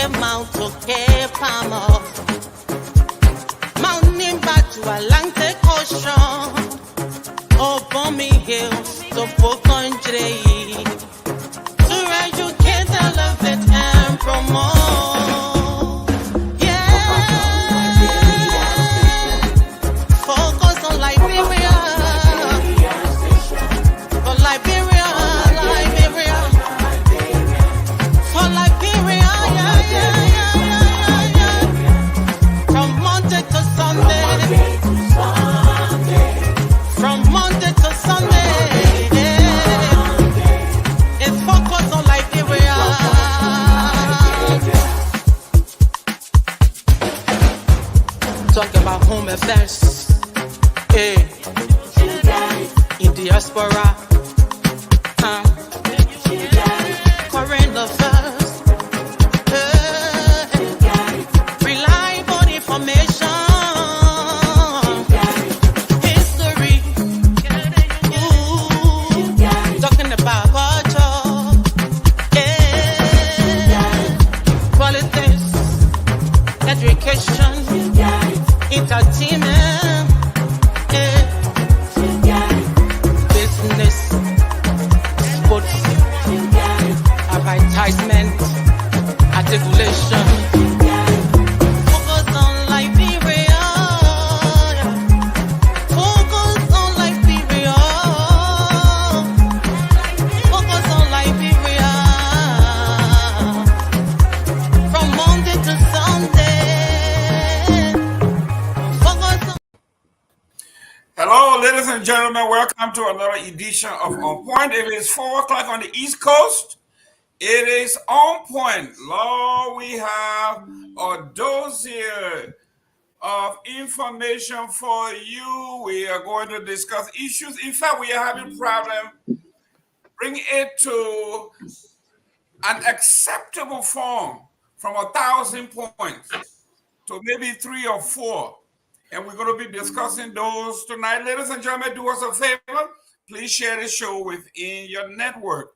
Mount Pamo, Mountain back to Atlantic Ocean, Obomi Hills, to Country, to educate, elevate, and promote. Yeah, focus on Liberia, for Liberia, for Liberia. From Monday to Sunday, it's focused on Liberia. Talk about home affairs, in diaspora, current affairs, reliable information. Education, entertainment, business, sports, advertisement, articulation. Focus on Liberia. Focus on Liberia. Focus on Liberia. From Monday to Sunday. Hello, ladies and gentlemen. Welcome to another edition of On Point. It is 4 o'clock on the East Coast. It is On Point. Lord, we have a dossier of information for you. We are going to discuss issues. In fact, we are having problem bringing it to an acceptable form from 1,000 points to maybe 3 or 4. And we're going to be discussing those tonight. Ladies and gentlemen, do us a favor. Please share the show within your network.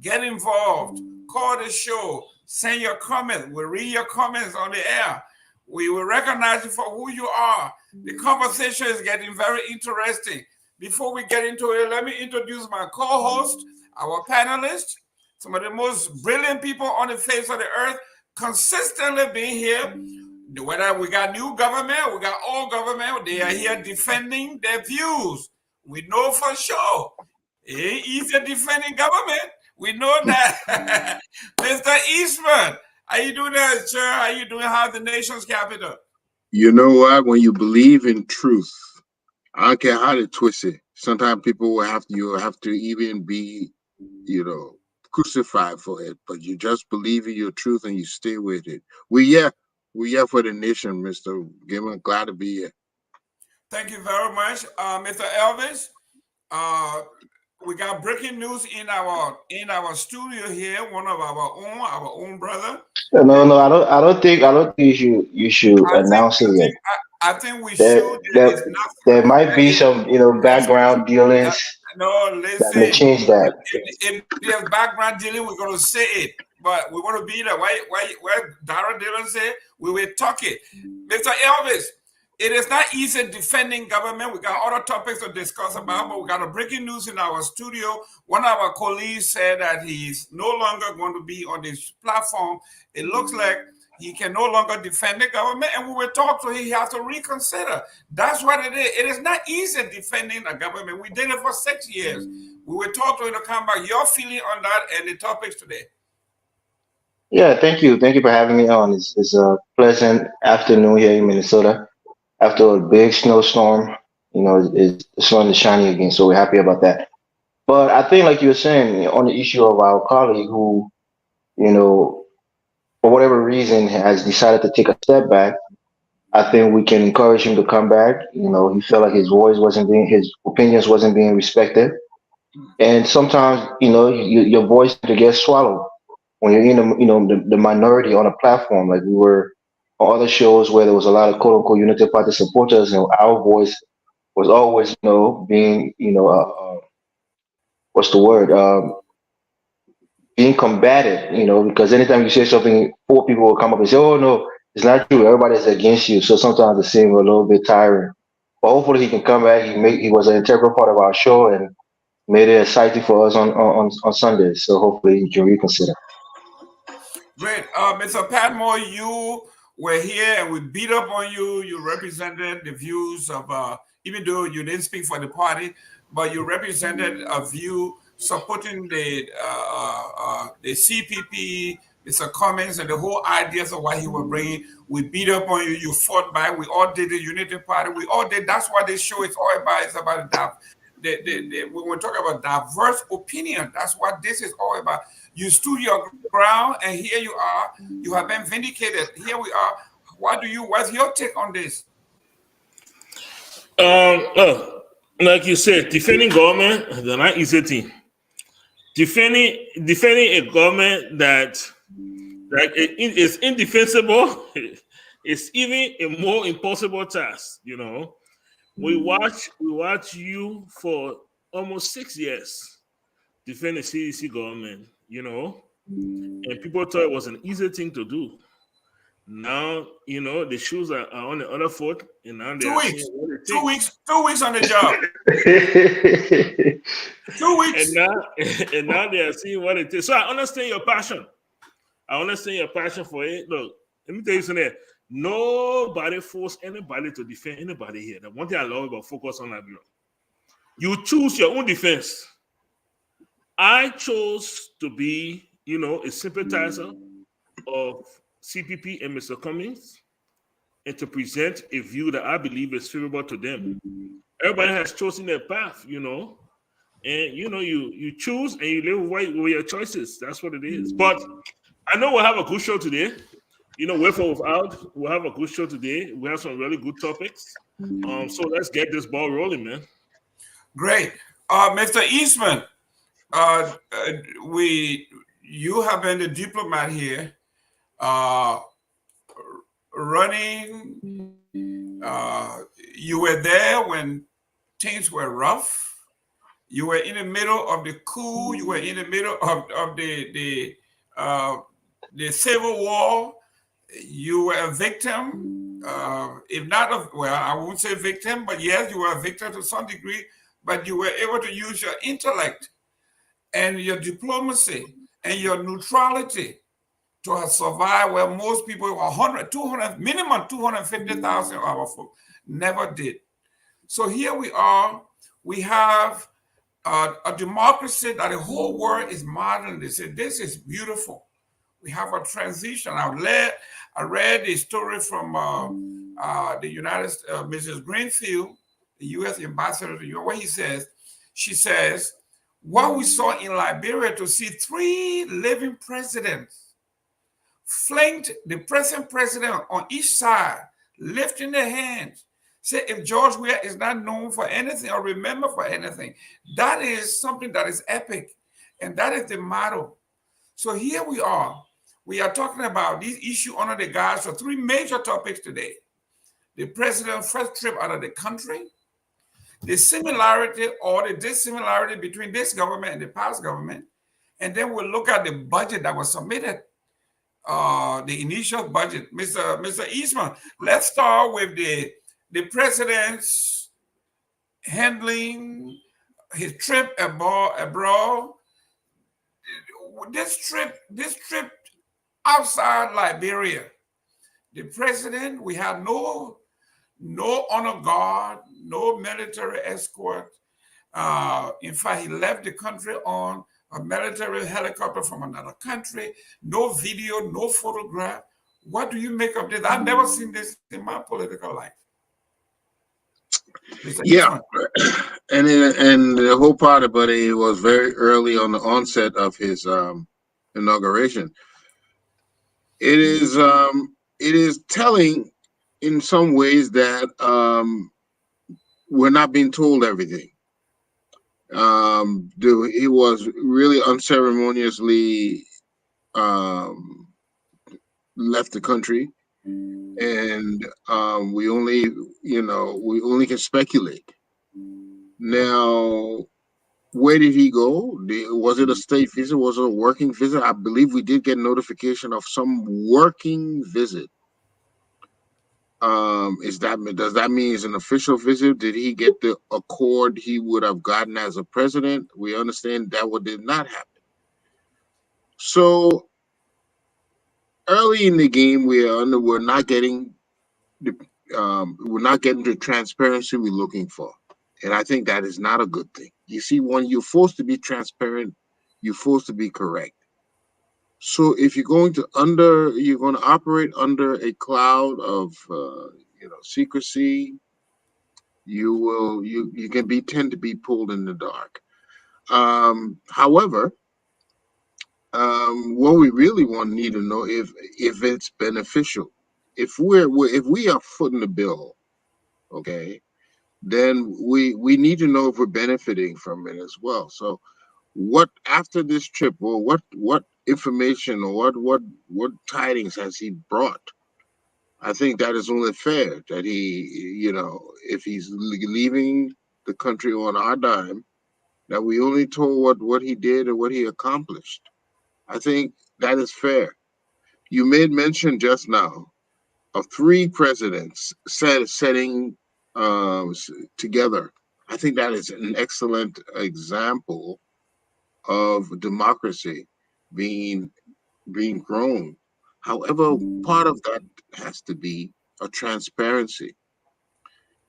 Get involved. Call the show. Send your comments. We'll read your comments on the air. We will recognize you for who you are. The conversation is getting very interesting. Before we get into it, let me introduce my co-host, our panelists, some of the most brilliant people on the face of the earth, consistently being here. Whether we got new government, we got old government, they are here defending their views. We know for sure. It ain't easy defending government. We know that. Mr. Eastman, how you doing there, sir? How you doing? How's the nation's capital? You know what? When you believe in truth, I don't care how to twist it. Sometimes people will you have to even be, crucified for it. But you just believe in your truth and you stay with it. We're here for the nation, Mr. Gimmer. Glad to be here. Thank you very much, Mr. Elvis. We got breaking news in our studio here. One of our own brother. No, I don't think you should announce it yet. I think we should. There might be some background dealings. No, listen. That may change that. If there's background dealing, we're gonna say it. But we want to be there. Why Darren Dillon said we will talk it. Mr. Elvis, it is not easy defending government. We got other topics to discuss about, but we got a breaking news in our studio. One of our colleagues said that he's no longer going to be on this platform. It looks like he can no longer defend the government, and we will talk to him. He has to reconsider. That's what it is. It is not easy defending a government. We did it for 6 years. We will talk to him to come back. Your feeling on that and the topics today. Yeah, thank you. Thank you for having me on. It's a pleasant afternoon here in Minnesota. After a big snowstorm, it's the sun is shining again, so we're happy about that. But I think, like you were saying, on the issue of our colleague who, for whatever reason, has decided to take a step back, I think we can encourage him to come back. He felt like his opinions wasn't being respected. And sometimes, your voice gets swallowed when you're in the minority on a platform. Like we were on other shows where there was a lot of quote unquote Unity Party supporters, and our voice was always being what's the word, being combative, because anytime you say something, four people will come up and say, "Oh no, it's not true. Everybody's against you." So sometimes it seems a little bit tiring. But hopefully he can come back. He was an integral part of our show and made it exciting for us on Sundays. So hopefully he can reconsider. Great. Mr. Patmore, you were here and we beat up on you. You represented the views of, even though you didn't speak for the party, but you represented a view supporting the CPP, Mr. Comments, and the whole ideas of what he was bringing. We beat up on you. You fought back. We all did the Unity Party. We all did. That's what this show is all about. It's about when we talk about diverse opinion, that's what this is all about. You stood your ground, and here you are. You have been vindicated. Here we are. What's your take on this? Like you said, defending government is not easy thing. Defending a government that is indefensible is even a more impossible task. We watch you for almost 6 years defend the CDC government, and people thought it was an easy thing to do. Now, the shoes are on the other foot, and now they're 2 weeks on the job. 2 weeks. And now they are seeing what it takes. So I understand your passion. For it. Look, let me tell you something. Nobody forced anybody to defend anybody here. The one thing I love about Focus on Liberia, you choose your own defense. I chose to be, a sympathizer of CPP and Mr. Cummings, and to present a view that I believe is favorable to them. Everybody has chosen their path, and you choose and you live with your choices. That's what it is. But I know we'll have a good show today. With or without, we'll have a good show today. We have some really good topics. So let's get this ball rolling, man. Great. Mr. Eastman, you have been the diplomat here, running. You were there when things were rough. You were in the middle of the coup. You were in the middle of the civil war. You were a victim, if not I won't say victim, but yes, you were a victim to some degree, but you were able to use your intellect and your diplomacy and your neutrality to have survived where most people, 100, 200, minimum 250,000 of our folks never did. So here we are. We have a democracy that the whole world is modeling. They say, this is beautiful. We have a transition. I read a story from the United States, Mrs. Greenfield, the U.S. ambassador to Europe, where she says, what we saw in Liberia to see 3 living presidents flanked the present president on each side, lifting their hands. Say, if George Weah is not known for anything or remembered for anything, that is something that is epic. And that is the motto. So here we are. We are talking about this issue under the guise of 3 major topics today. The president's first trip out of the country, the similarity or the dissimilarity between this government and the past government, and then we'll look at the budget that was submitted, the initial budget. Mr. Eastman, let's start with the president's handling his trip abroad. This trip outside Liberia, the president, we have no honor guard, no military escort. In fact, he left the country on a military helicopter from another country, no video, no photograph. What do you make of this? I've never seen this in my political life. Yeah, and the whole part about it was very early on the onset of his inauguration. It is telling in some ways that we're not being told everything. He was really unceremoniously left the country, and we only can speculate. Now, Where did he go? Was it a state visit? Was it a working visit? I believe we did get notification of some working visit. Does that mean it's an official visit? Did he get the accord he would have gotten as a president? We understand that did not happen. So early in the game, we're not getting the transparency we're looking for, and I think that is not a good thing. You see, when you're forced to be transparent, you're forced to be correct. So if you're going to operate under a cloud of secrecy, you can tend to be pulled in the dark. However, what we really need to know if it's beneficial. If we are footing the bill, okay, then we need to know if we're benefiting from it as well. So what after this trip, or what information or what tidings has he brought? I think that is only fair that he, if he's leaving the country on our dime, that we only told what he did and what he accomplished. I think that is fair. You made mention just now of 3 presidents setting together. I think that is an excellent example of democracy being grown. However, part of that has to be a transparency.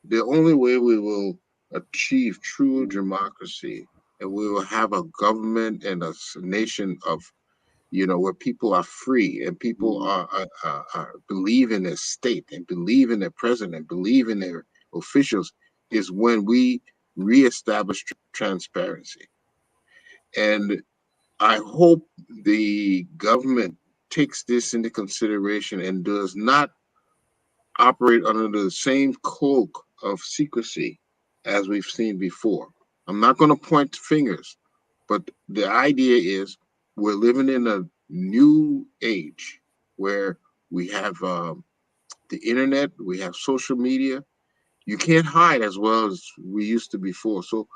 The only way we will achieve true democracy, and we will have a government and a nation of, where people are free and people are believe in their state and believe in their president, believe in their officials, is when we reestablish transparency. And I hope the government takes this into consideration and does not operate under the same cloak of secrecy as we've seen before. I'm not going to point fingers, but the idea is we're living in a new age where we have the internet, we have social media. You can't hide as well as we used to before. So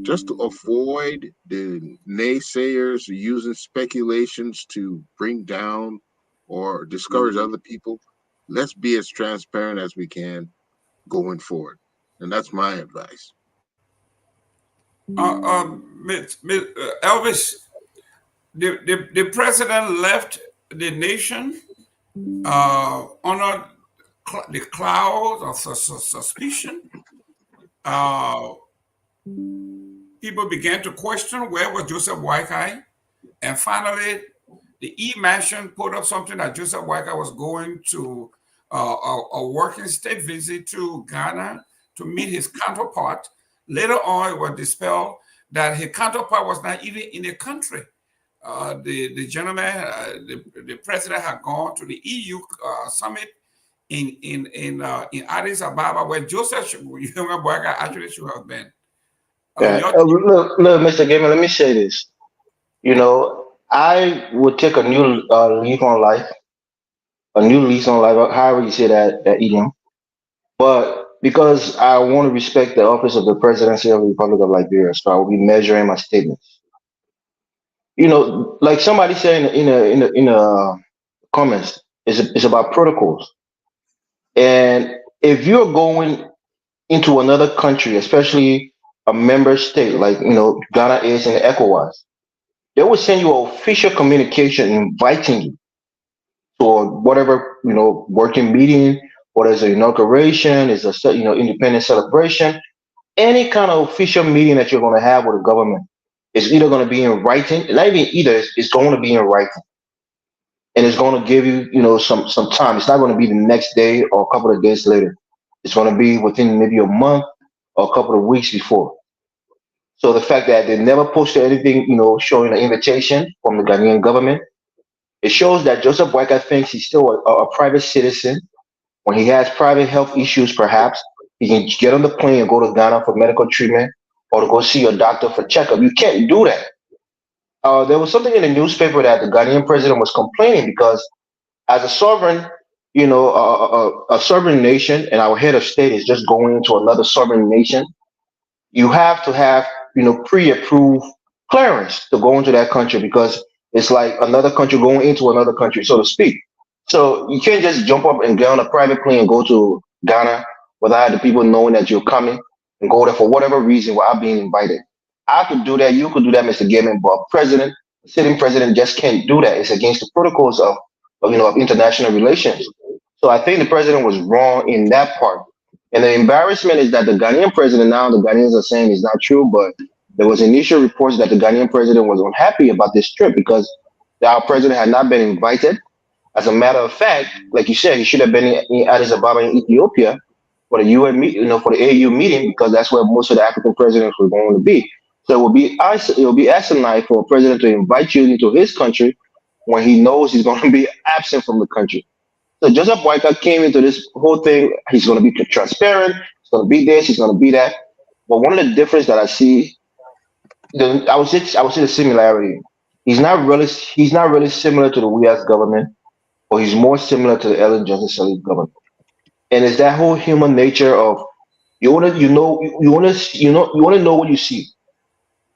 just to avoid the naysayers using speculations to bring down or discourage other people, let's be as transparent as we can going forward. And that's my advice. Elvis, the president left the nation under the cloud of suspicion. People began to question where was Joseph Boakai, and finally, the E-Mansion put up something that Joseph Boakai was going to a working state visit to Ghana to meet his counterpart. Later on, it was dispelled that his counterpart was not even in the country. The gentleman, the president, had gone to the EU summit in Addis Ababa, where Joseph Boakai actually should have been. Yeah. Look, Mr. Gamer, let me say this. I would take a new leaf on life, however you say that idiom. But because I want to respect the office of the presidency of the Republic of Liberia, so I will be measuring my statements. Like somebody said in comments, it's about protocols. And if you're going into another country, especially a member state like Ghana is in ECOWAS, they will send you an official communication inviting you to whatever working meeting, or there's an inauguration, is a independence celebration, any kind of official meeting that you're going to have with the government is either going to be in writing, not even either, it's going to be in writing, and it's going to give you some time. It's not going to be the next day or a couple of days later. It's going to be within maybe a month or a couple of weeks before. So the fact that they never posted anything, showing an invitation from the Ghanaian government, it shows that Joseph Boakai thinks he's still a private citizen. When he has private health issues, perhaps he can get on the plane and go to Ghana for medical treatment or to go see a doctor for checkup. You can't do that. There was something in the newspaper that the Ghanaian president was complaining because, as a sovereign, a sovereign nation, and our head of state is just going into another sovereign nation, you have to have pre-approved clearance to go into that country because it's like another country going into another country, so to speak. So you can't just jump up and get on a private plane and go to Ghana without the people knowing that you're coming and go there for whatever reason without being invited. I could do that. You could do that, Mr. Gammon, but sitting president just can't do that. It's against the protocols of international relations. So I think the president was wrong in that part. And the embarrassment is that the Ghanaian president, now the Ghanaians are saying is not true, but there was initial reports that the Ghanaian president was unhappy about this trip because our president had not been invited. As a matter of fact, like you said, he should have been in Addis Ababa in Ethiopia for the UN meeting, for the AU meeting, because that's where most of the African presidents were going to be. So it will be asinine for a president to invite you into his country when he knows he's going to be absent from the country. So Joseph Boakai came into this whole thing. He's going to be transparent. He's going to be this. He's going to be that. But one of the difference that I see, I would say the similarity. He's not really similar to the Weah government, but he's more similar to the Ellen Johnson Sirleaf government. And it's that whole human nature of you want to know what you see.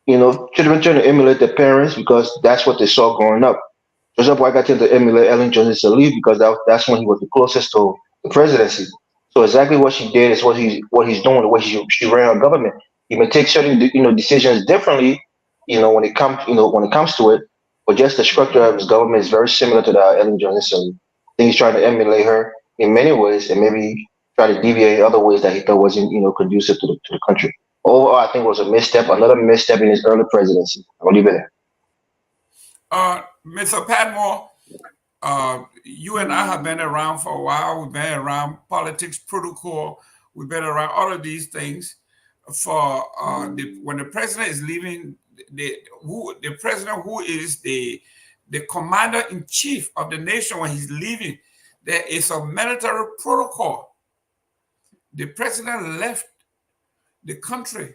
Children trying to emulate their parents because that's what they saw growing up. Joseph Boakai tended to emulate Ellen Johnson Sirleaf because that's when he was the closest to the presidency. So exactly what she did is what he's doing, the way she ran her government. He may take certain decisions differently, when it comes to it, but just the structure of his government is very similar to the Ellen Johnson Sirleaf. I think he's trying to emulate her in many ways and maybe try to deviate in other ways that he thought wasn't conducive to the country. Overall, I think it was another misstep in his early presidency. I'll leave it there. Mr. Padmore, you and I have been around for a while. We've been around politics protocol. We've been around all of these things. When the president is leaving, the president who is the commander in chief of the nation, when he's leaving, there is a military protocol. The president left the country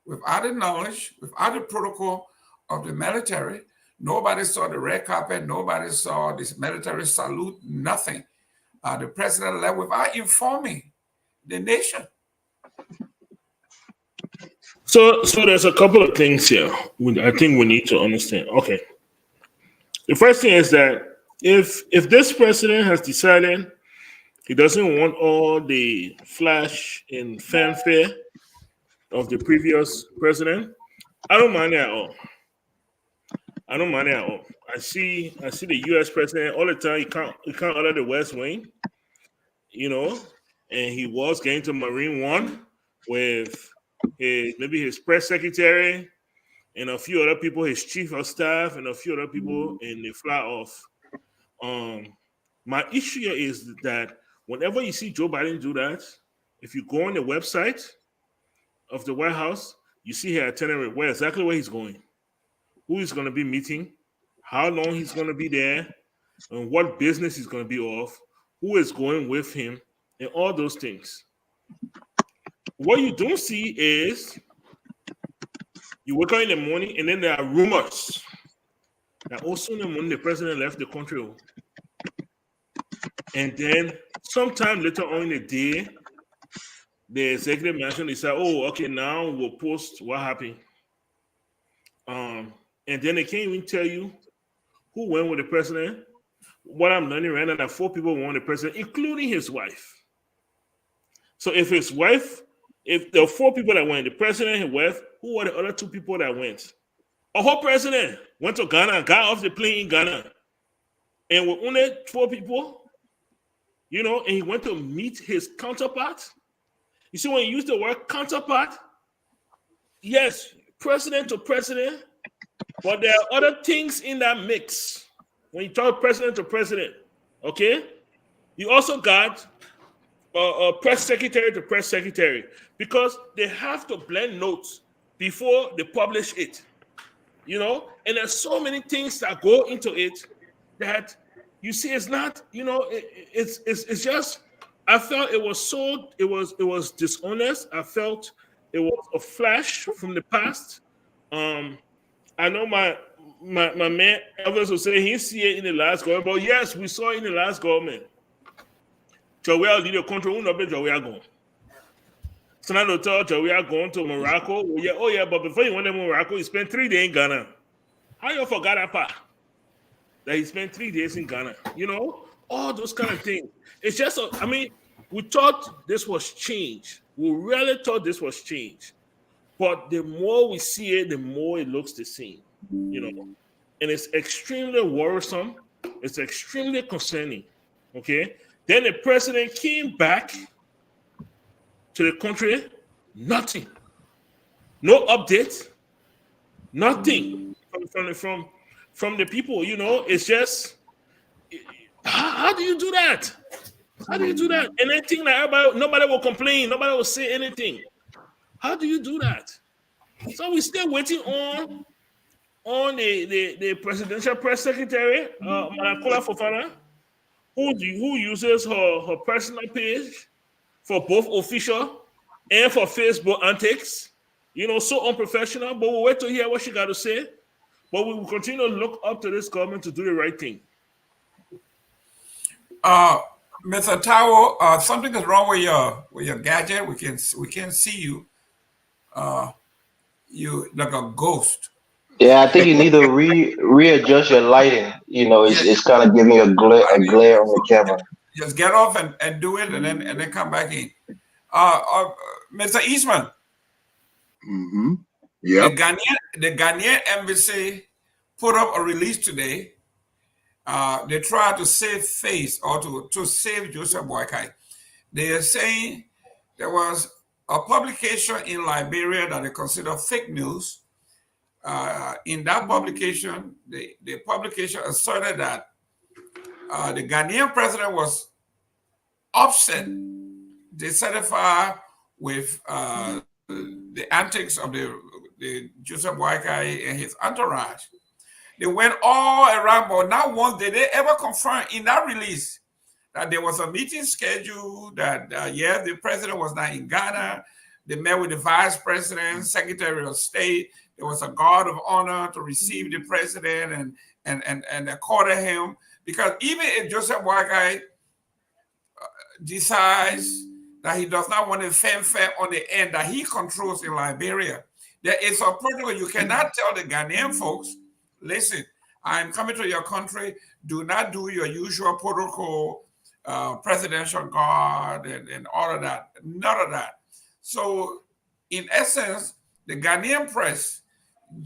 without the knowledge, without the protocol of the military. Nobody saw the red carpet. Nobody saw this military salute. Nothing. The president left without informing the nation. So there's a couple of things here I think we need to understand. Okay. The first thing is that if this president has decided he doesn't want all the flash and fanfare of the previous president, I don't mind it at all. I see the U.S. president all the time. He can't out of the West Wing, and he was getting to Marine One with his press secretary and a few other people, his chief of staff and a few other people, and they fly off. My issue is that whenever you see Joe Biden do that, if you go on the website of the White House, you see his itinerary, where he's going, who he's going to be meeting, how long he's going to be there, and what business he's going to be off, who is going with him, and all those things. What you don't see is you wake up in the morning and then there are rumors that also in the morning the president left the country. And then sometime later on in the day, the executive mansion, they say, oh, okay, now we'll post what happened. And then they can't even tell you who went with the president. What I'm learning right now, that 4 people went with the president, including his wife. So if there are 4 people that went, the president, his wife, who were the other 2 people that went? A whole president went to Ghana and got off the plane in Ghana. And with only 4 people, and he went to meet his counterpart. You see, when you use the word counterpart, yes, president to president, but there are other things in that mix. When you talk president to president, okay? You also got a press secretary to press secretary, because they have to blend notes before they publish it, and there's so many things that go into it that you see it's not, it's just, I felt it was dishonest. I felt it was a flash from the past. I know my man Elvis was saying he see it in the last government, but yes, we saw it in the last government. So we are lead the country, we not be we are going. So now they told you we are going to Morocco. Oh yeah, but before you went to Morocco, you spent 3 days in Ghana. How you forgot that part? That he spent 3 days in Ghana. You know, all those kind of things. It's just, I mean, we thought this was change. We really thought this was change. But the more we see it, the more it looks the same. You know, and it's extremely worrisome. It's extremely concerning. Okay. Then the president came back to the country, nothing, no update, nothing from the people. You know, it's just how do you do that? How do you do that? And I think that nobody will complain, nobody will say anything. How do you do that? So we're still waiting on the presidential press secretary, Madam Kola Fofana, who uses her personal page for both official and for Facebook antics. You know, so unprofessional, but we'll wait to hear what she got to say. But we will continue to look up to this government to do the right thing. Mr. Tao, something is wrong with your gadget. We can see you. You like a ghost. Yeah, I think you need to readjust your lighting. You know, Yeah, it's kind of giving you a glare on your camera. just get off and do it, and then come back in. Mr. Eastman, Mm-hmm. Yep. the Ghanaian embassy put up a release today. They try to save face or to save Joseph Boakai. They are saying there was a publication in Liberia that they consider fake news. In that publication, the publication asserted that the Ghanaian president was upset, dissatisfied with the antics of the Joseph Boakai and his entourage. They went all around, but not once did they ever confirm in that release that there was a meeting scheduled, that the president was not in Ghana. They met with the vice president, secretary of state. There was a guard of honor to receive the president and accorded him. Because even if Joseph Boakai decides that he does not want a fanfare on the end that he controls in Liberia, there is a protocol. You cannot tell the Ghanaian folks, listen, I'm coming to your country. Do not do your usual protocol, presidential guard and all of that. None of that. So, in essence, the Ghanaian press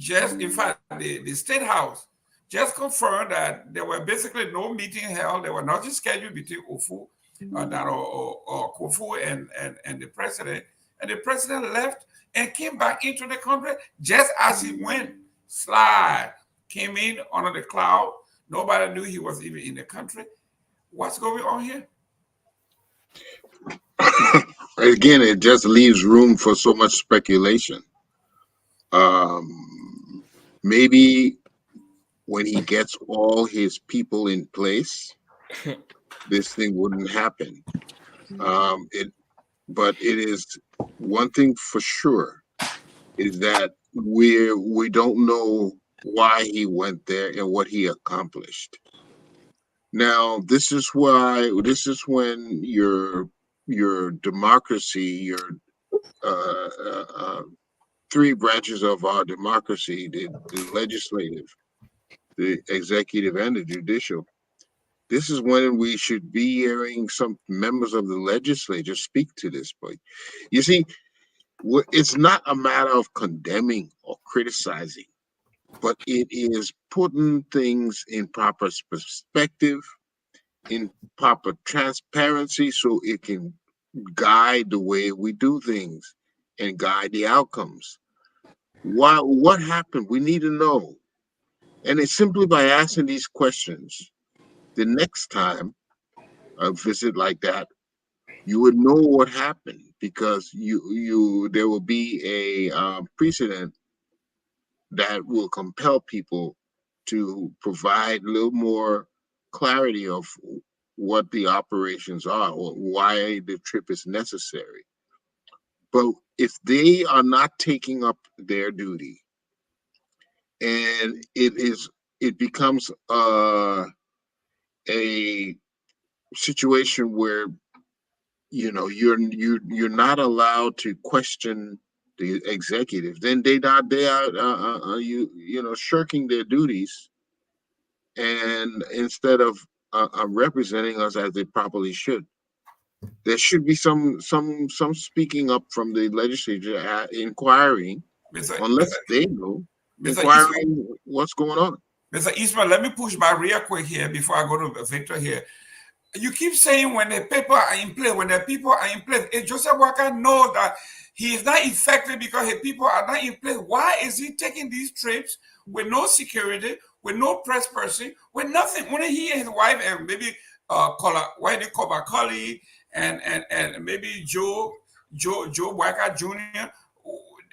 in fact, the State House just confirmed that there were basically no meeting held. There were nothing scheduled between Ofu or Kofu and the president. And the president left and came back into the country just as he went. Slide. Came in under the cloud. Nobody knew he was even in the country. What's going on here? Again, it just leaves room for so much speculation. Maybe when he gets all his people in place, this thing wouldn't happen. But it is one thing for sure is that we don't know why he went there and what he accomplished. Now, this is when your democracy, your three branches of our democracy, the legislative, the executive, and the judicial, this is when we should be hearing some members of the legislature speak to this. But you see, it's not a matter of condemning or criticizing, but it is putting things in proper perspective, in proper transparency, so it can guide the way we do things and guide the outcomes. What happened? We need to know. And it's simply by asking these questions. The next time a visit like that, you would know what happened, because there will be a precedent that will compel people to provide a little more clarity of what the operations are or why the trip is necessary. But if they are not taking up their duty, and it becomes a situation where you're not allowed to question the executive. Then they are shirking their duties, and instead of representing us as they properly should. There should be some speaking up from the legislature, inquiring, Mr. unless they know, Mr. Eastman, inquiring what's going on. Mr. Eastman, let me push back real quick here before I go to Victor here. You keep saying when the people are in place, when the people are in place, if Joseph Walker knows that he is not effective because his people are not in place, why is he taking these trips with no security, with no press person, with nothing? Only he and his wife and maybe why they call colleague and maybe Joe Walker Jr.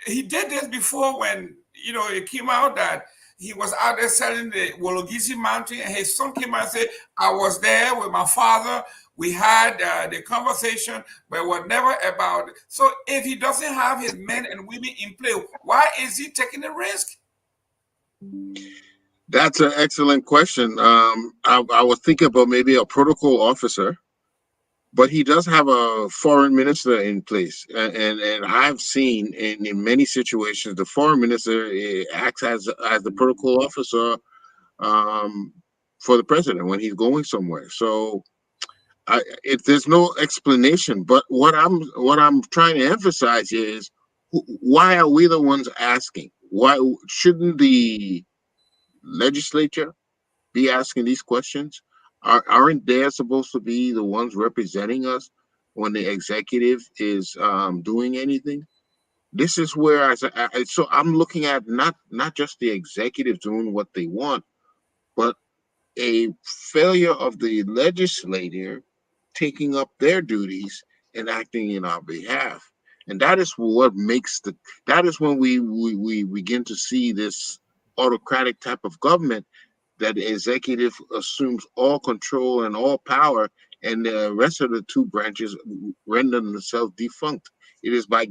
He did this before when it came out that he was out there selling the Wologisi Mountain, and his son came out and said, I was there with my father. We had the conversation, but it was never about it. So if he doesn't have his men and women in play, why is he taking the risk? That's an excellent question. I was thinking about maybe a protocol officer, but he does have a foreign minister in place, and I've seen in many situations the foreign minister acts as the protocol officer for the president when he's going somewhere. So there's no explanation. But what I'm trying to emphasize is, why are we the ones asking? Why shouldn't the legislature be asking these questions? Aren't they supposed to be the ones representing us when the executive is doing anything? This is where so I'm looking at not just the executive doing what they want, but a failure of the legislature taking up their duties and acting in our behalf. And that is what makes that is when we begin to see this autocratic type of government, that the executive assumes all control and all power, and the rest of the two branches render themselves defunct. It is by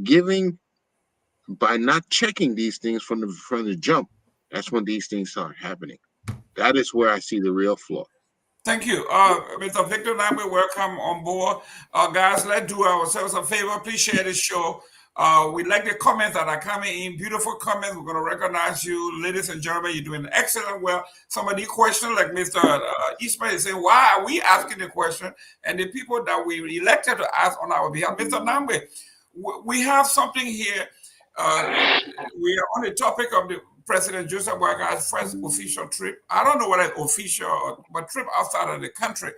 not checking these things from the jump, that's when these things start happening. That is where I see the real flaw. Thank you. Mr. Victor Lambe, welcome on board. Guys, let's do ourselves a favor. Please share this show. We like the comments that are coming in. Beautiful comments. We're going to recognize you. Ladies and gentlemen, you're doing excellent well. Some of the questions, like Mr. Eastman is saying, why are we asking the question? And the people that we elected to ask on our behalf. Mr. Lambe, we have something here. We are on the topic of the President Joseph Boakai's first official trip. I don't know whether it's official, but trip outside of the country.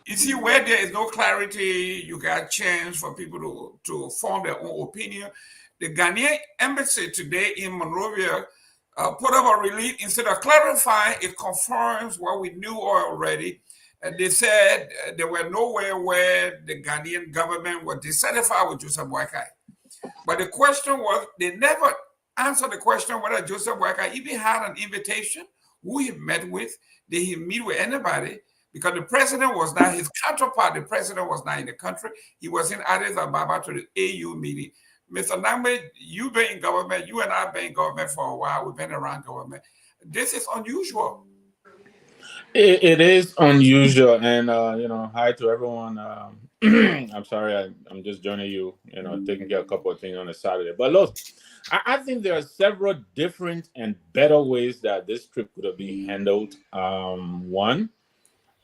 You see, where there is no clarity, you got a chance for people to form their own opinion. The Ghanaian embassy today in Monrovia put up a release. Instead of clarifying, it confirms what we knew already. And they said there were nowhere where the Ghanaian government was dissatisfied with Joseph Boakai. But the question was, they never answered the question whether Joseph Boakai even had an invitation, who he met with, did he meet with anybody? Because the president was not his counterpart. The president was not in the country. He was in Addis Ababa to the AU meeting. Mr. Nambe, you've been in government. You and I have been in government for a while. We've been around government. This is unusual. It is unusual, and hi to everyone. I'm sorry, I'm just joining you. Taking care of a couple of things on a Saturday. But look, I think there are several different and better ways that this trip could have been handled. One,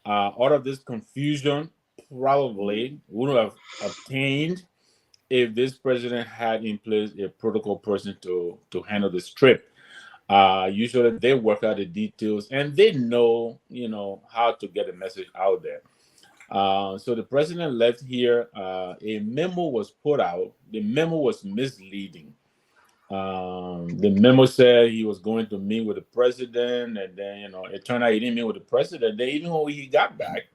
out of this confusion, probably would have obtained if this president had in place a protocol person to handle this trip. Usually they work out the details and they know, how to get a message out there. So the president left here. A memo was put out. The memo was misleading. The memo said he was going to meet with the president, and then, it turned out he didn't meet with the president. Then even when he got back,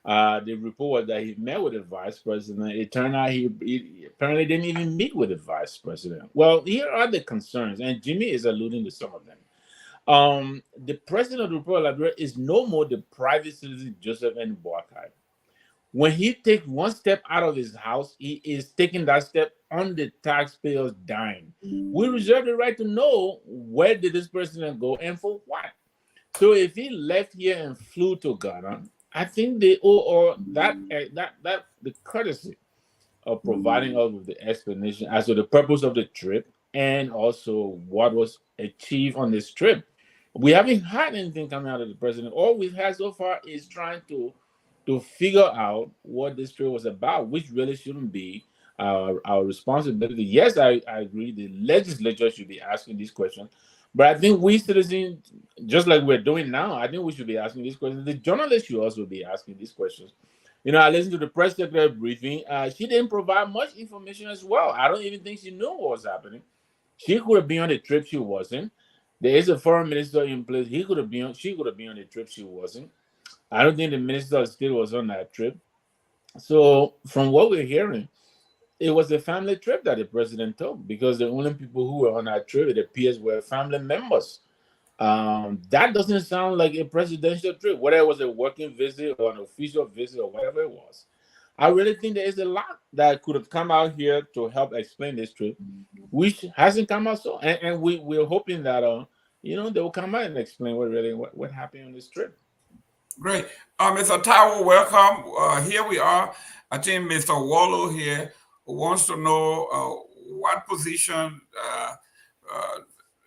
the report was that he met with the vice president. It turned out he apparently didn't even meet with the vice president. Well, here are the concerns, and Jimmy is alluding to some of them. The president of the Republic of Liberia is no more the private citizen Joseph N. Boakai. When he takes one step out of his house, he is taking that step on the taxpayer's dime. We reserve the right to know where did this president go and for what. So if he left here and flew to Ghana, I think they owe or that the courtesy of providing us with the explanation as to the purpose of the trip and also what was achieved on this trip. We haven't had anything coming out of the president. All we've had so far is trying to figure out what this trip was about, which really shouldn't be our responsibility. Yes, I agree. The legislature should be asking these questions, but I think we citizens, just like we're doing now, I think we should be asking these questions. The journalists should also be asking these questions. I listened to the press secretary briefing. She didn't provide much information as well. I don't even think she knew what was happening. She could have been on the trip, she wasn't. There is a foreign minister in place. He could have been. She could have been on the trip, she wasn't. I don't think the minister of state was on that trip. So, from what we're hearing, it was a family trip that the president took because the only people who were on that trip, it appears, were family members. That doesn't sound like a presidential trip, whether it was a working visit or an official visit or whatever it was. I really think there is a lot that could have come out here to help explain this trip, which hasn't come out. So, and we're hoping that they will come out and explain what happened on this trip. Great. Mr. Taiwo, welcome. Here we are. I think Mr. Wallow here wants to know what position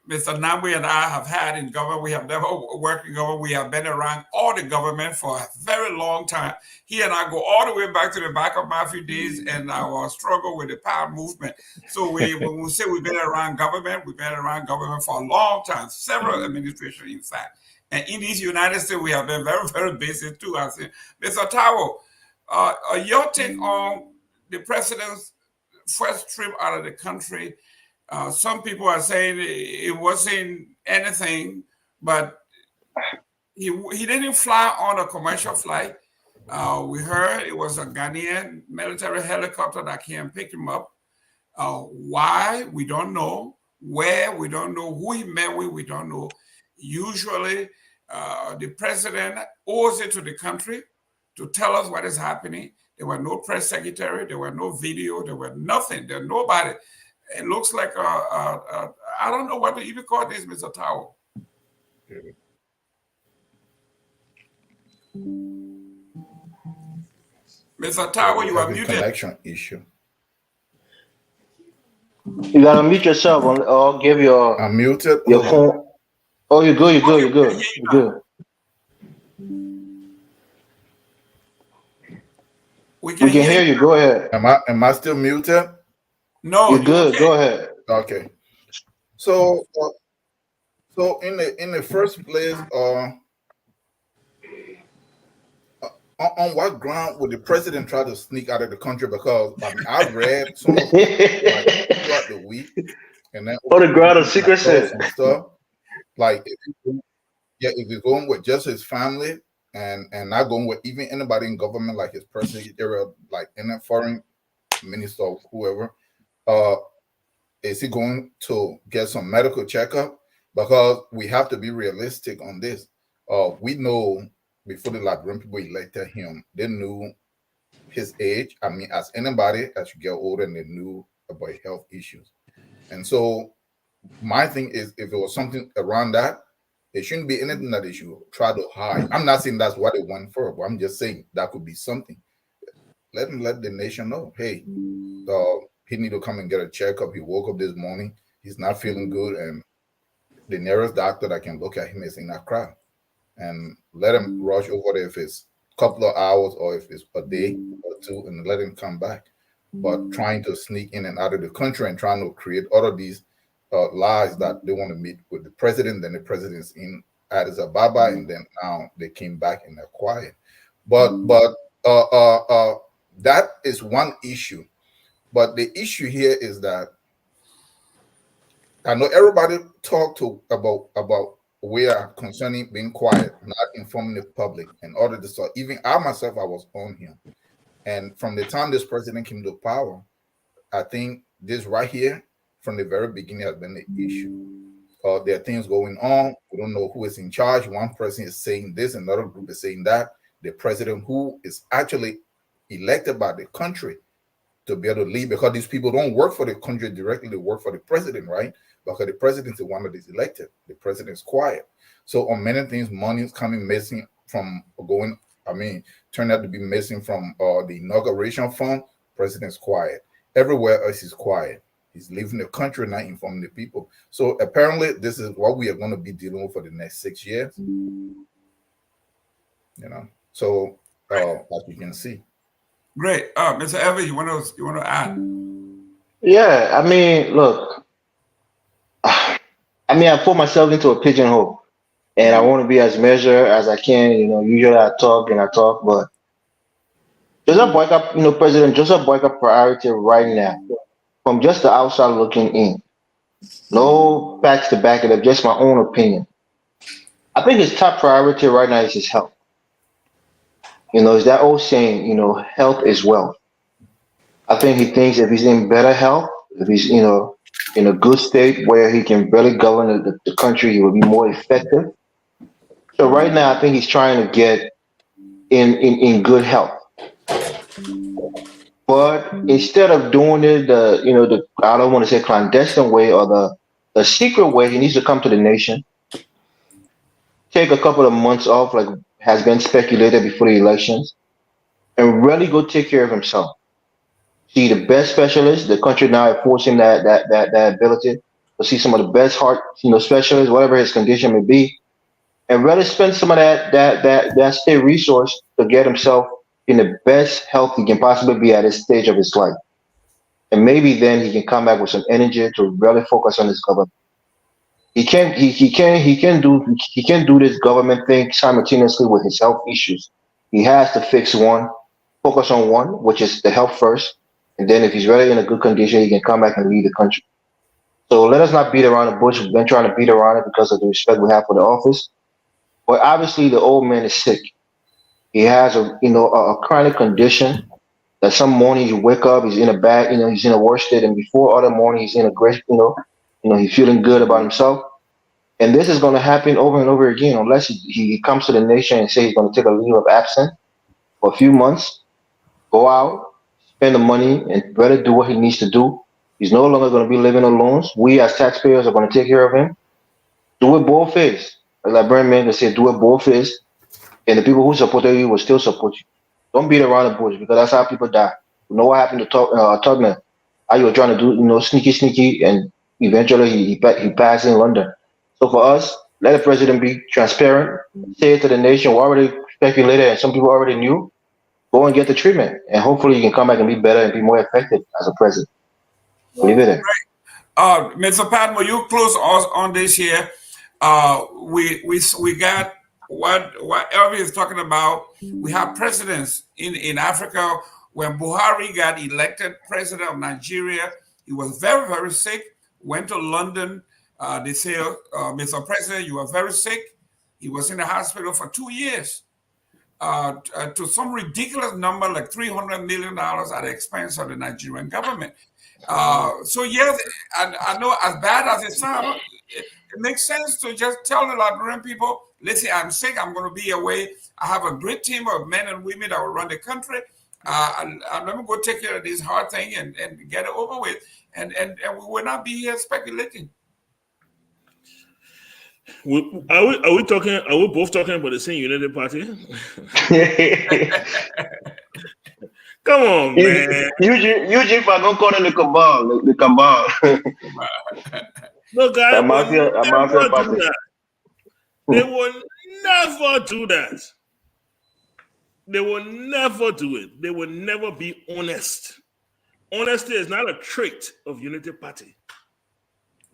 Mr. Nambwe and I have had in government. We have never worked in government. We have been around all the government for a very long time. He and I go all the way back to the back of Matthew days and our struggle with the power movement. So when we say we've been around government, we've been around government for a long time, several administrations, in fact. And in these United States, we have been very, very busy too. I say, Mr. Taiwo, your take on the president's first trip out of the country? Some people are saying it wasn't anything, but he didn't fly on a commercial flight. We heard it was a Ghanaian military helicopter that came and picked him up. Why? We don't know. Where? We don't know. Who he met with? We don't know. Usually, the president owes it to the country to tell us what is happening. There were no press secretary. There were no video. There were nothing. There was nobody. It looks like I don't know what to even call this, Mr. Taiwo. Mr. Taiwo, you are muted. Connection issue. You gotta mute yourself or give I'm muted. your phone. Oh, you're good. You're good. You're good. We can hear you. Go ahead. Am I still muted? No, you're good. okay. Go ahead. Okay. So in the first place, on what ground would the president try to sneak out of the country? Because I read some of it throughout the week, and then on the ground of secrecy and stuff. Like if he's going with just his family and not going with even anybody in government, like his press secretary, like any foreign minister or whoever, is he going to get some medical checkup? Because we have to be realistic on this. We know before the Liberian people elected him, they knew his age. I mean, as anybody, as you get older, and they knew about health issues. And so my thing is, if it was something around that, it shouldn't be anything that they should try to hide. I'm not saying that's what they went for, but I'm just saying that could be something. Let the nation know, hey, he need to come and get a checkup. He woke up this morning, he's not feeling good, and the nearest doctor that can look at him is in that crowd. And let him rush over there if it's a couple of hours or if it's a day or two, and let him come back. But trying to sneak in and out of the country and trying to create all of these lies that they want to meet with the president, then the president's in Addis Ababa, and then now they came back and they're quiet. But that is one issue. But the issue here is that I know everybody talked about Weah concerning being quiet, not informing the public, and all of this stuff. Even I myself, I was on him. And from the time this president came to power, I think this right here, from the very beginning, has been the issue. There are things going on. We don't know who is in charge. One person is saying this, another group is saying that. The president, who is actually elected by the country to be able to lead, because these people don't work for the country directly, they work for the president, right? Because the president is the one that is elected. The president is quiet. So on many things, money is coming missing from going I mean, turned out to be missing from the inauguration fund. President's quiet. Everywhere else is quiet. He's leaving the country, not informing the people. So apparently, this is what we are going to be dealing with for the next 6 years. So as you can see. Great. Mr. Evans, you want to add? Yeah, I mean, look, I mean, I put myself into a pigeonhole, and I want to be as measured as I can. Usually I talk and I talk, but Joseph Boyka, President Joseph Boyka priority right now, from just the outside looking in, no facts to back it up, just my own opinion. I think his top priority right now is his health. Is that old saying, health is wealth. I think he thinks if he's in better health, if he's, in a good state where he can really govern the country, he will be more effective. So right now, I think he's trying to get in good health. But instead of doing it I don't want to say clandestine way or the secret way, he needs to come to the nation, take a couple of months off, like has been speculated before the elections, and really go take care of himself. See the best specialists. The country now is forcing that ability to see some of the best heart, specialists, whatever his condition may be, and really spend some of that state resource to get himself in the best health he can possibly be at this stage of his life. And maybe then he can come back with some energy to really focus on his government. He can't do this government thing simultaneously with his health issues. He has to fix one, focus on one, which is the health first, and then if he's really in a good condition, he can come back and lead the country. So let us not beat around the bush. We've been trying to beat around it because of the respect we have for the office. But obviously, the old man is sick. He has a chronic condition that some mornings you wake up, he's in a bad, he's in a worse state, and before other morning he's in a great, he's feeling good about himself. And this is going to happen over and over again unless he comes to the nation and say he's going to take a leave of absence for a few months, go out, spend the money, and really do what he needs to do. He's no longer going to be living on loans. We as taxpayers are going to take care of him. Do it both ways. Like Brand Man said, do it both ways. And the people who supported you will still support you. Don't beat around the bush because that's how people die. You know what happened to Tugman? How you were trying to do, sneaky, and eventually he passed in London. So for us, let the president be transparent, say it to the nation. We already speculated and some people already knew. Go and get the treatment. And hopefully you can come back and be better and be more effective as a president. Leave it there. Mr. Padmo, you close us on this here. We got what Elvie is talking about. We have presidents in Africa. When Buhari got elected president of Nigeria, he was very, very sick, went to London. They say, Mr. President, you are very sick. He was in the hospital for 2 years to some ridiculous number, like $300 million at the expense of the Nigerian government. So yes, I know as bad as it sounds, it makes sense to just tell the Liberian people, listen, I'm sick, I'm going to be away. I have a great team of men and women that will run the country. I'm going to go take care of this hard thing and get it over with. And we will not be here speculating. Are we talking? Are we both talking about the same United Party? Come on, man. Eugene Fagon calling the cabal. The cabal. Look, guys, they will never do that. They will never do it. They will never be honest. Honesty is not a trait of Unity Party.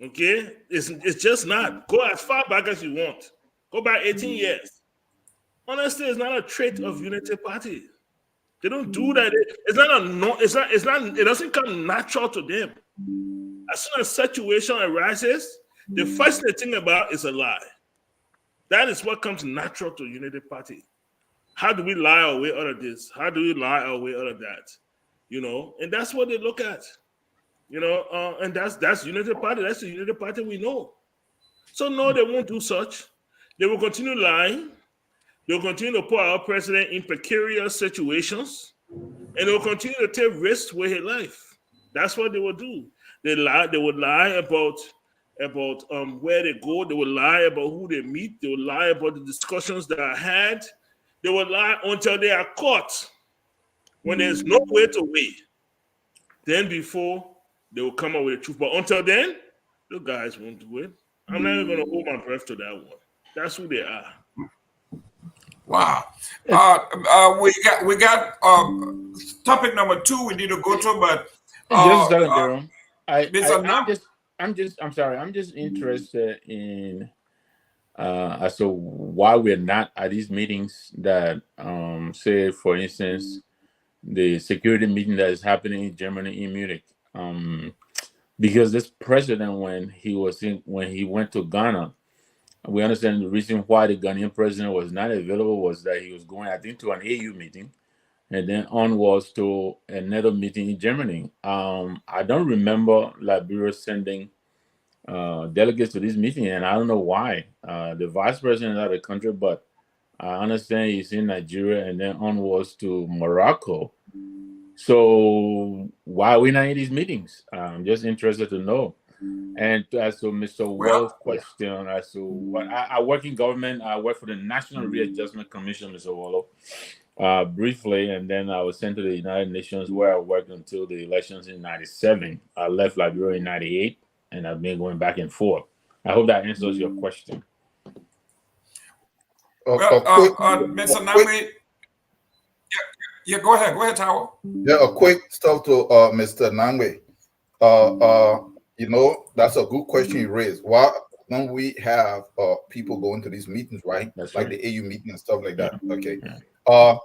Okay? It's just not. Go as far back as you want. Go back 18 years. Honesty is not a trait of Unity Party. They don't do that. It doesn't come natural to them. As soon as situation arises, the first thing they think about is a lie. That is what comes natural to Unity Party. How do we lie our way out of this? How do we lie our way out of that? And that's what they look at. And that's Unity Party. That's the Unity Party we know. So no, they won't do such. They will continue lying. They'll continue to put our president in precarious situations, and they'll continue to take risks with his life. That's what they will do. They lie. They would lie about where they go. They will lie about who they meet. They will lie about the discussions that are had. They will lie until they are caught. When there's no way to wait, then before they will come up with the truth. But until then, the guys won't do it. I'm not even going to hold my breath to that one. That's who they are. Wow. We got topic number 2 we need to go to, but just a second, Jerome. I'm sorry. I'm just interested in as to why we're not at these meetings that say, for instance, the security meeting that is happening in Germany in Munich. Because this president, when he went to Ghana, we understand the reason why the Ghanaian president was not available was that he was going, I think, to an AU meeting, and then onwards to another meeting in Germany. I don't remember Liberia sending delegates to this meeting, and I don't know why. The vice president of the country, but I understand he's in Nigeria and then onwards to Morocco. So why are we not in these meetings? I'm just interested to know. And as to Mr. Wall's question, as to what I work in government, I work for the National Readjustment Commission, Mr. Wallo, briefly, and then I was sent to the United Nations, where I worked until the elections in '97. I left Liberia in '98, and I've been going back and forth. I hope that answers your question. Mr. Nangwe, yeah, go ahead, Tawa. Yeah, a quick stuff to Mr. Nangwe. That's a good question you raised. Why don't we have people going to these meetings, right? That's like right. the AU meeting and stuff like that. Okay. Yeah.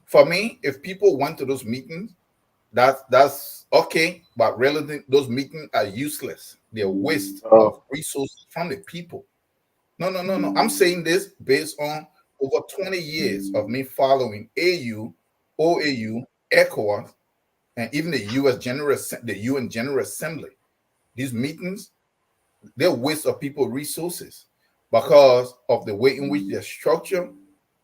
For me, if people went to those meetings, that's okay, but really those meetings are useless. They're a waste of resources from the people. No. I'm saying this based on over 20 years of me following AU, OAU, ECOWAS, and even the UN General Assembly. These meetings, they're a waste of people's resources because of the way in which they're structured.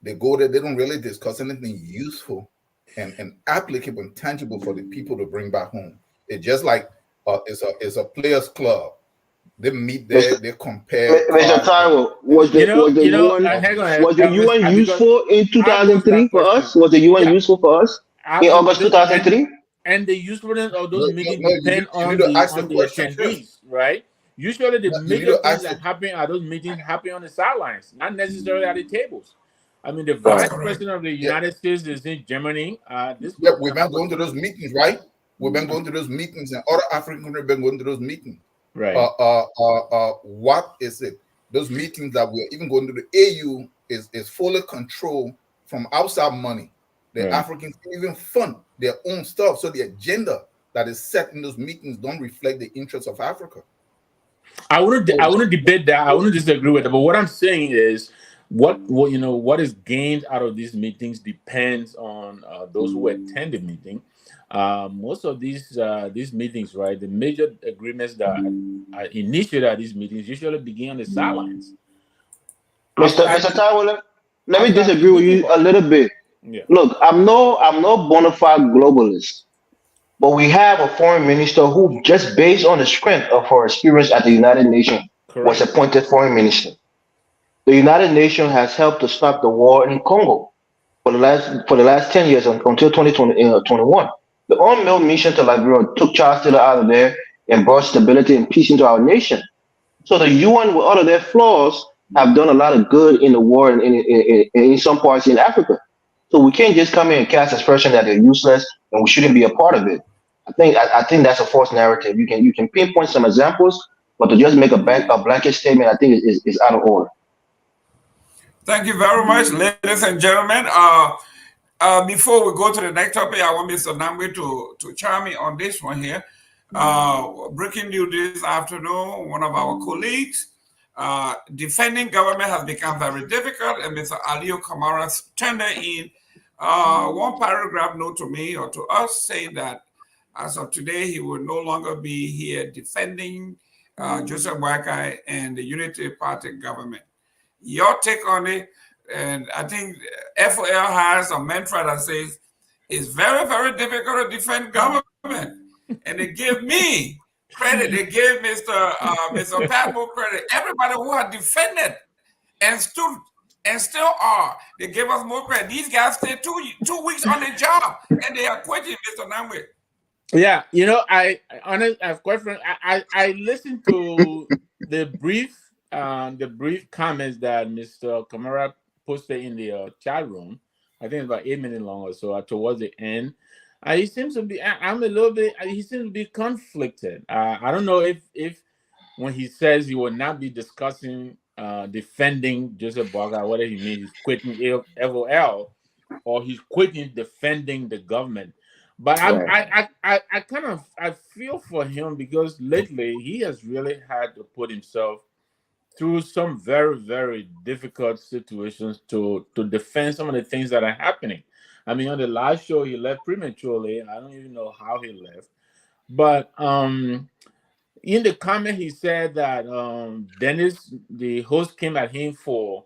They go there, they don't really discuss anything useful and applicable and tangible for the people to bring back home. It's just like it's a players club. They meet there, they compare. Mr. Taiwo, was the UN useful in 2003 for us? Was the UN useful for us in August 2003? And the usefulness of those meetings depend on the attendees, right? Usually the major things that happen at those meetings happen on the sidelines, not necessarily at the tables. I mean, the vice president of the United States is in Germany. We've been going to those meetings, right? We've been going to those meetings, and other African countries have been going to those meetings. Right. What is it? Those meetings that we're even going to the AU is fully controlled from outside money. The Africans can even fund their own stuff. So the agenda that is set in those meetings don't reflect the interests of Africa. I wouldn't debate that. I wouldn't disagree with that. But what I'm saying is what is gained out of these meetings depends on those who attend the meeting. Most of these meetings, right, the major agreements that are initiated at these meetings usually begin on the sidelines. Mr. Taiwo, let me disagree with you a little bit. Yeah. Look, I'm no bona fide globalist, but we have a foreign minister who, just based on the strength of her experience at the United Nations, was appointed foreign minister. The United Nations has helped to stop the war in Congo for the last 10 years until 2021. The UNMIL mission to Liberia took Charles Taylor out of there and brought stability and peace into our nation. So the UN, with all of their flaws, have done a lot of good in the war and in some parts in Africa. So we can't just come in and cast aspersion that they're useless and we shouldn't be a part of it. I think that's a false narrative. You can pinpoint some examples, but to just make a blanket statement, I think is out of order. Thank you very much, ladies and gentlemen. Before we go to the next topic, I want Mr. Nangwe to chime in on this one here. Breaking news this afternoon, one of our colleagues, defending government has become very difficult, and Mr. Aliyu Kamarra tendered in one paragraph note to me or to us saying that as of today, he will no longer be here defending Joseph Boakai and the Unity Party government. Your take on it, and I think FOL has a mantra that says it's very, very difficult to defend government. And they give me credit. They gave Mr. Padmo credit. Everybody who had defended and stood and still are. They give us more credit. These guys stay 2 weeks on the job and they are quitting, Mr. Namwe. Yeah, you know, I've quite frankly, I listened to the brief comments that Mr. Kamarra posted in the chat room. I think it's about 8 minutes long or so towards the end. He seems to be. I'm a little bit. He seems to be conflicted. I don't know if when he says he will not be discussing defending Joseph Boakai, whether he means he's quitting FOL or he's quitting defending the government. But I kind of I feel for him because lately he has really had to put himself through some very, very difficult situations to defend some of the things that are happening. I mean, on the last show he left prematurely. I don't even know how he left. But in the comment he said that Dennis, the host, came at him for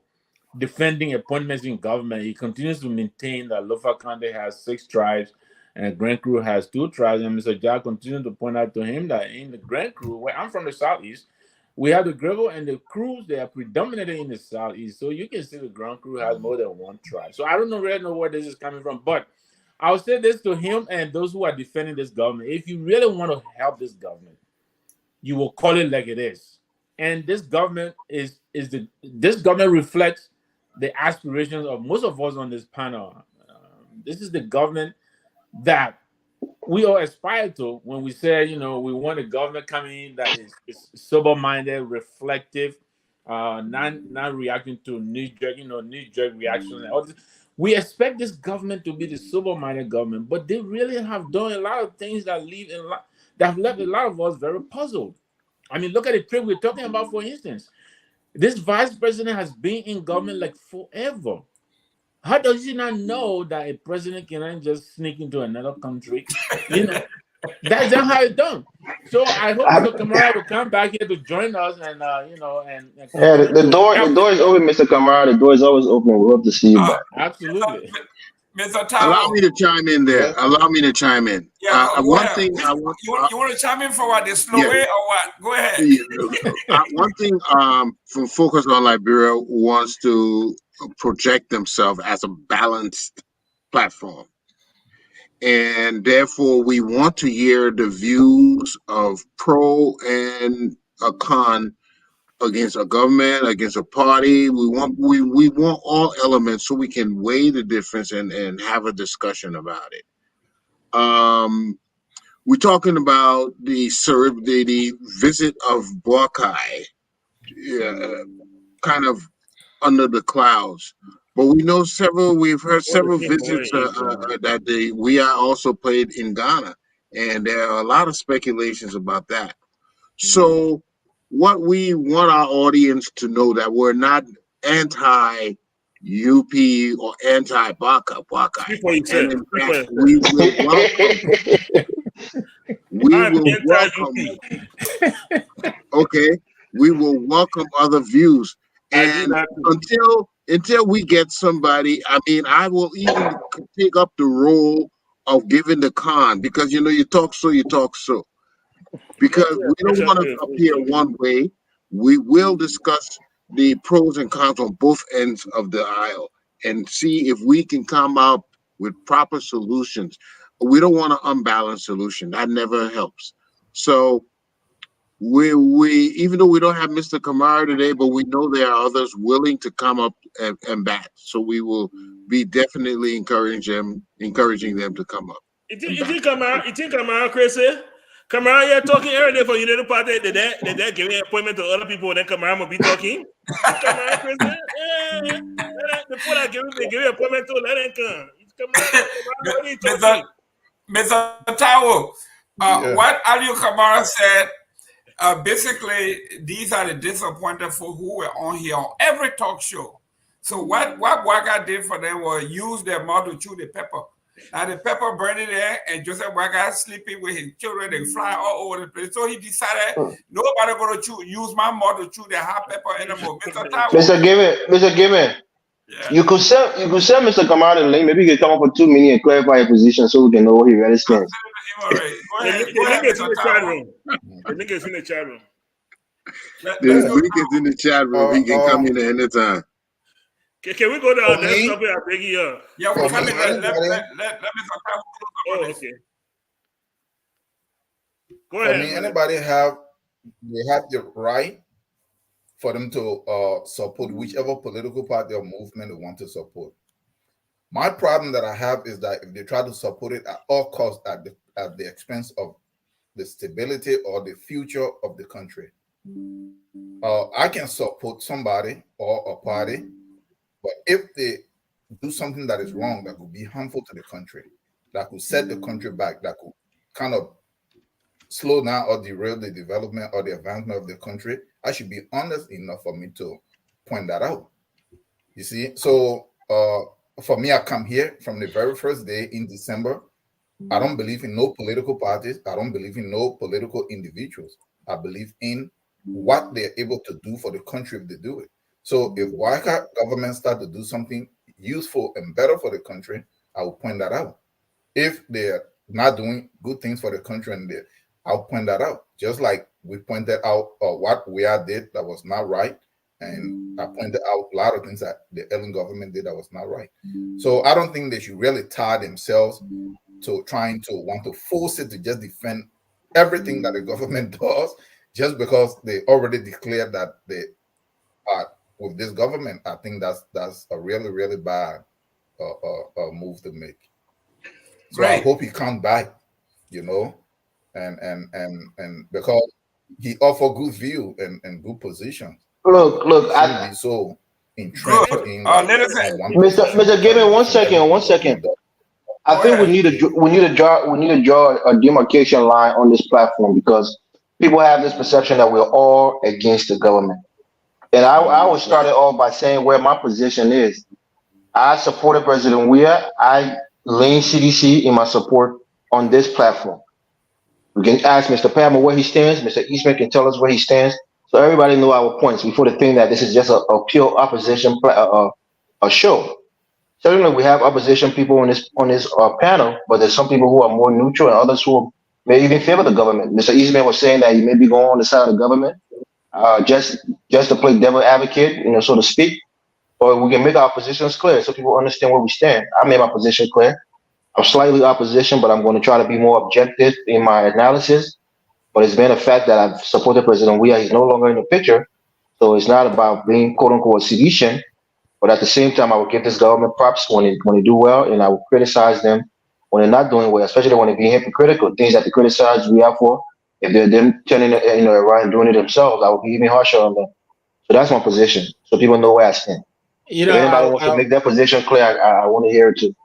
defending appointments in government. He continues to maintain that Lofa County has 6 tribes and Grand Crew has 2 tribes. And Mr. Jack continued to point out to him that in the Grand Crew, where I'm from the Southeast, we have the Grebo and the Crews. They are predominantly in the Southeast. So you can see the Grand Crew has more than 1 tribe. So I don't really know where this is coming from. But I'll say this to him and those who are defending this government. If you really want to help this government, you will call it like it is. And this government this government reflects the aspirations of most of us on this panel. This is the government that we all aspire to when we say, you know, we want a government coming in that is sober-minded, reflective, not reacting to knee-jerk reactions. And all this. We expect this government to be the sober-minded government, but they really have done a lot of things that have left a lot of us very puzzled. I mean, look at the trip we're talking about, for instance. This vice president has been in government like forever. How does he not know that a president cannot just sneak into another country? You know, that's not how it's done. So I hope Mr. Kamarra will come back here to join us and the door is open, Mr. Kamarra. The door is always open. We'd love to see you back. Absolutely. Mr. Allow me to chime in there. Allow me to chime in. Yeah, one thing I want. You want to chime in for what? The slow way or what? Go ahead. One thing from Focus on Liberia wants to project themselves as a balanced platform. And therefore, we want to hear the views of pro and a con against a government, against a party. We want all elements so we can weigh the difference and have a discussion about it. We're talking about the visit of Boakai, kind of under the clouds. But we've heard several visits that the Weah also played in Ghana, and there are a lot of speculations about that. So what we want our audience to know that we're not anti-UP or anti-Boakai. And in fact, we will welcome other views. And until we get somebody, I mean, I will even take up the role of giving the con, because you talk so. Because we don't want to appear one way. We will discuss the pros and cons on both ends of the aisle and see if we can come up with proper solutions. We don't want an unbalanced solution. That never helps. So we even though we don't have Mr. Kamarra today, but we know there are others willing to come up and bat. So we will be definitely encouraging them to come up. You think Kamarra crazy? Kamarra, you're talking earlier for United Party. Did they give an appointment to other people and then Kamarra will be talking? Kamarra crazy? Yeah. Before they give an appointment to let him come. Mr. Tao, what Ali Kamarra said, basically, these are the disappointed folk who were on here on every talk show. So what Boakai did for them was use their mouth to chew the pepper. Now the pepper burning there, and Joseph Boakai sleeping with his children, they fly all over the place. So he decided nobody gonna use my mouth to chew the hot pepper anymore. Mr. Given. Yeah. You could send Mr. Kamarra the link. Maybe he can come up for 2 minutes and clarify your position so we can know what he really stands. The link is in the chat room. The link is in the chat room. The link is in the chat room. He can come in at any time. Can we go to For our next me- topic? I beg you. Yeah, For we're coming. me, Let anybody- Mr. Tawo close up on Oh, this. okay. Go For ahead. me, man. anybody they have the right for them to support whichever political party or movement they want to support. My problem that I have is that if they try to support it at all costs at the expense of the stability or the future of the country, I can support somebody or a party, but if they do something that is wrong, that could be harmful to the country, that could set the country back, that could kind of slow down or derail the development or the advancement of the country, I should be honest enough for me to point that out. You see, so for me, I come here from the very first day in December. I don't believe in no political parties. I don't believe in no political individuals. I believe in what they're able to do for the country if they do it. So if Waka government start to do something useful and better for the country, I will point that out. If they're not doing good things for the country, and I'll point that out. Just like we pointed out what Weah did that was not right, and I pointed out a lot of things that the Ellen government did that was not right. So I don't think they should really tie themselves to trying to want to force it to just defend everything that the government does just because they already declared that they are with this government. I think that's a really, really bad move to make. So I Great. hope he comes back, and because he offer good view and good position. Look, Shouldn't I, be so entrenched Good. in like Ladies on and one Mr. position. Mr. Give me trying to one defend second, everything one the second. government does. I go think ahead. we need to draw a demarcation line on this platform because people have this perception that we're all against the government. And I would start it off by saying where my position is. I supported President Weah. I lean CDC in my support on this platform. We can ask Mr. Palmer where he stands. Mr. Eastman can tell us where he stands. So everybody know our points before they think that this is just a pure opposition a show. Certainly, we have opposition people on this panel, but there's some people who are more neutral and others who may even favor the government. Mr. Eastman was saying that he may be going on the side of the government, just to play devil advocate, so to speak. Or we can make our positions clear so people understand where we stand. I made my position clear. I'm slightly opposition, but I'm going to try to be more objective in my analysis. But it's been a fact that I've supported President Weah. He's no longer in the picture, so it's not about being quote unquote sedition. But at the same time, I will give this government props when they do well, and I will criticize them when they're not doing well, especially when they're being hypocritical. Things that they criticize we have for, if they're them turning it, around and doing it themselves, I will be even harsher on them. So that's my position, so people know where I stand. You If know, anybody wants to make that position clear, I want to hear it too.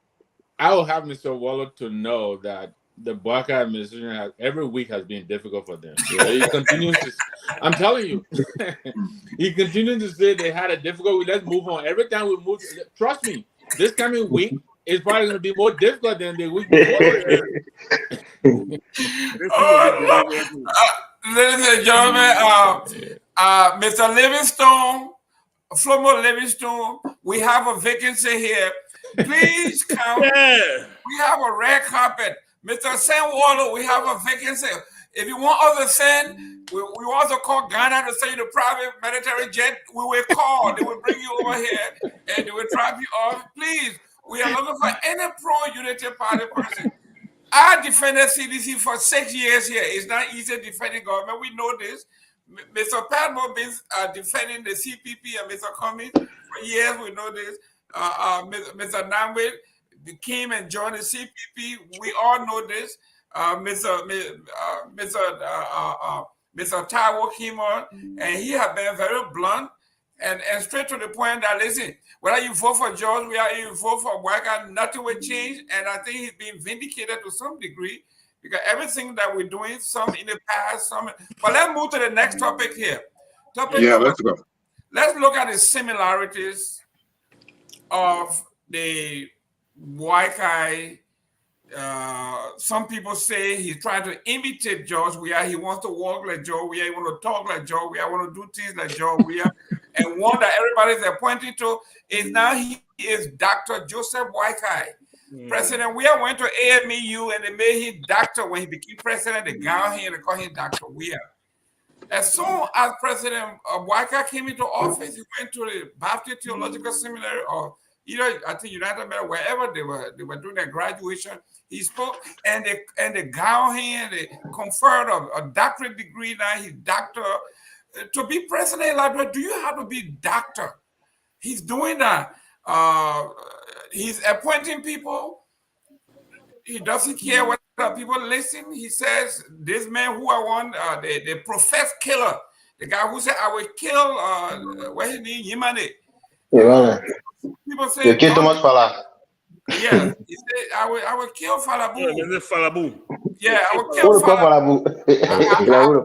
I will have Mr. Waller to know that the Boakai administration every week has been difficult for them. He continues to. I'm telling you, he continues to say they had a difficult week. Let's move on. Every time we move, trust me, this coming week is probably going to be more difficult than the week before. Oh, ladies and gentlemen, Mr. Livingstone, Flomo Livingstone, we have a vacancy here. Please come. Yeah. We have a red carpet. Mr. Sam Waller, we have a vacancy. If you want us to send, we want to call Ghana to send you the private military jet. We will call. They will bring you over here and they will drop you off. Please, we are looking for any pro-unity party person. I defended CDC for 6 years here. It's not easy defending government. We know this. Mr. Padmore been defending the CPP and Mr. Cummings for years. We know this. Mr. Namwe came and joined the CPP. We all know this. Mr. Taiwo came on, and he has been very blunt and straight to the point that, listen, whether you vote for George, you vote for Waka, nothing will change. And I think he's been vindicated to some degree because everything that we're doing, some in the past, some. But let's move to the next topic here. Let's go. Let's look at the similarities of the Boakai. Some people say he's trying to imitate George Weah. He wants to walk like George Weah. He wants to talk like George Weah. Want to do things like George Weah. And one that everybody's pointing to is now he is Dr. Joseph Boakai. President Weah went to AMEU and they made him doctor when he became president. They gowned him and they called him Dr. Weah. As soon as President Boakai came into office, he went to the Baptist Theological Seminary, or either I think United Methodist, wherever they were doing their graduation. He spoke, and they gowned him, they conferred a doctorate degree. Now he's doctor. To be president of Liberia, do you have to be doctor? He's doing that. He's appointing people. He doesn't care what people listen. He says, this man who I want, the professed killer, the guy who said, I will kill, what his name, Yimane. People say, You kill too much fella. Yeah, he said, I will kill Falabu. Yeah, I will kill Who the Falabu.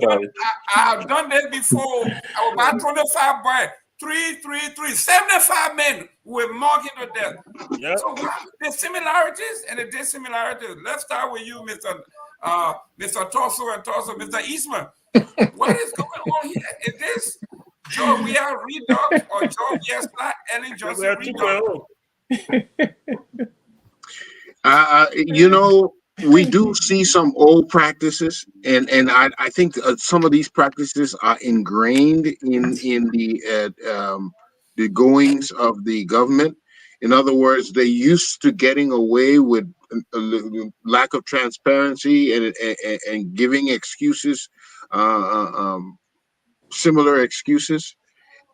Falabu? I have done this before. I was about 25 by 75 men who were marking to death. Yep. So the similarities and the dissimilarities. Let's start with you, Mr. Torso and Torso, Mr. Eastman. What is going on here? Is this Joe Weah Redux or Joe Weah / Ellen Johnson Redux? You know, we do see some old practices, and I think some of these practices are ingrained in the goings of the government. In other words, they're used to getting away with a lack of transparency and giving excuses, similar excuses,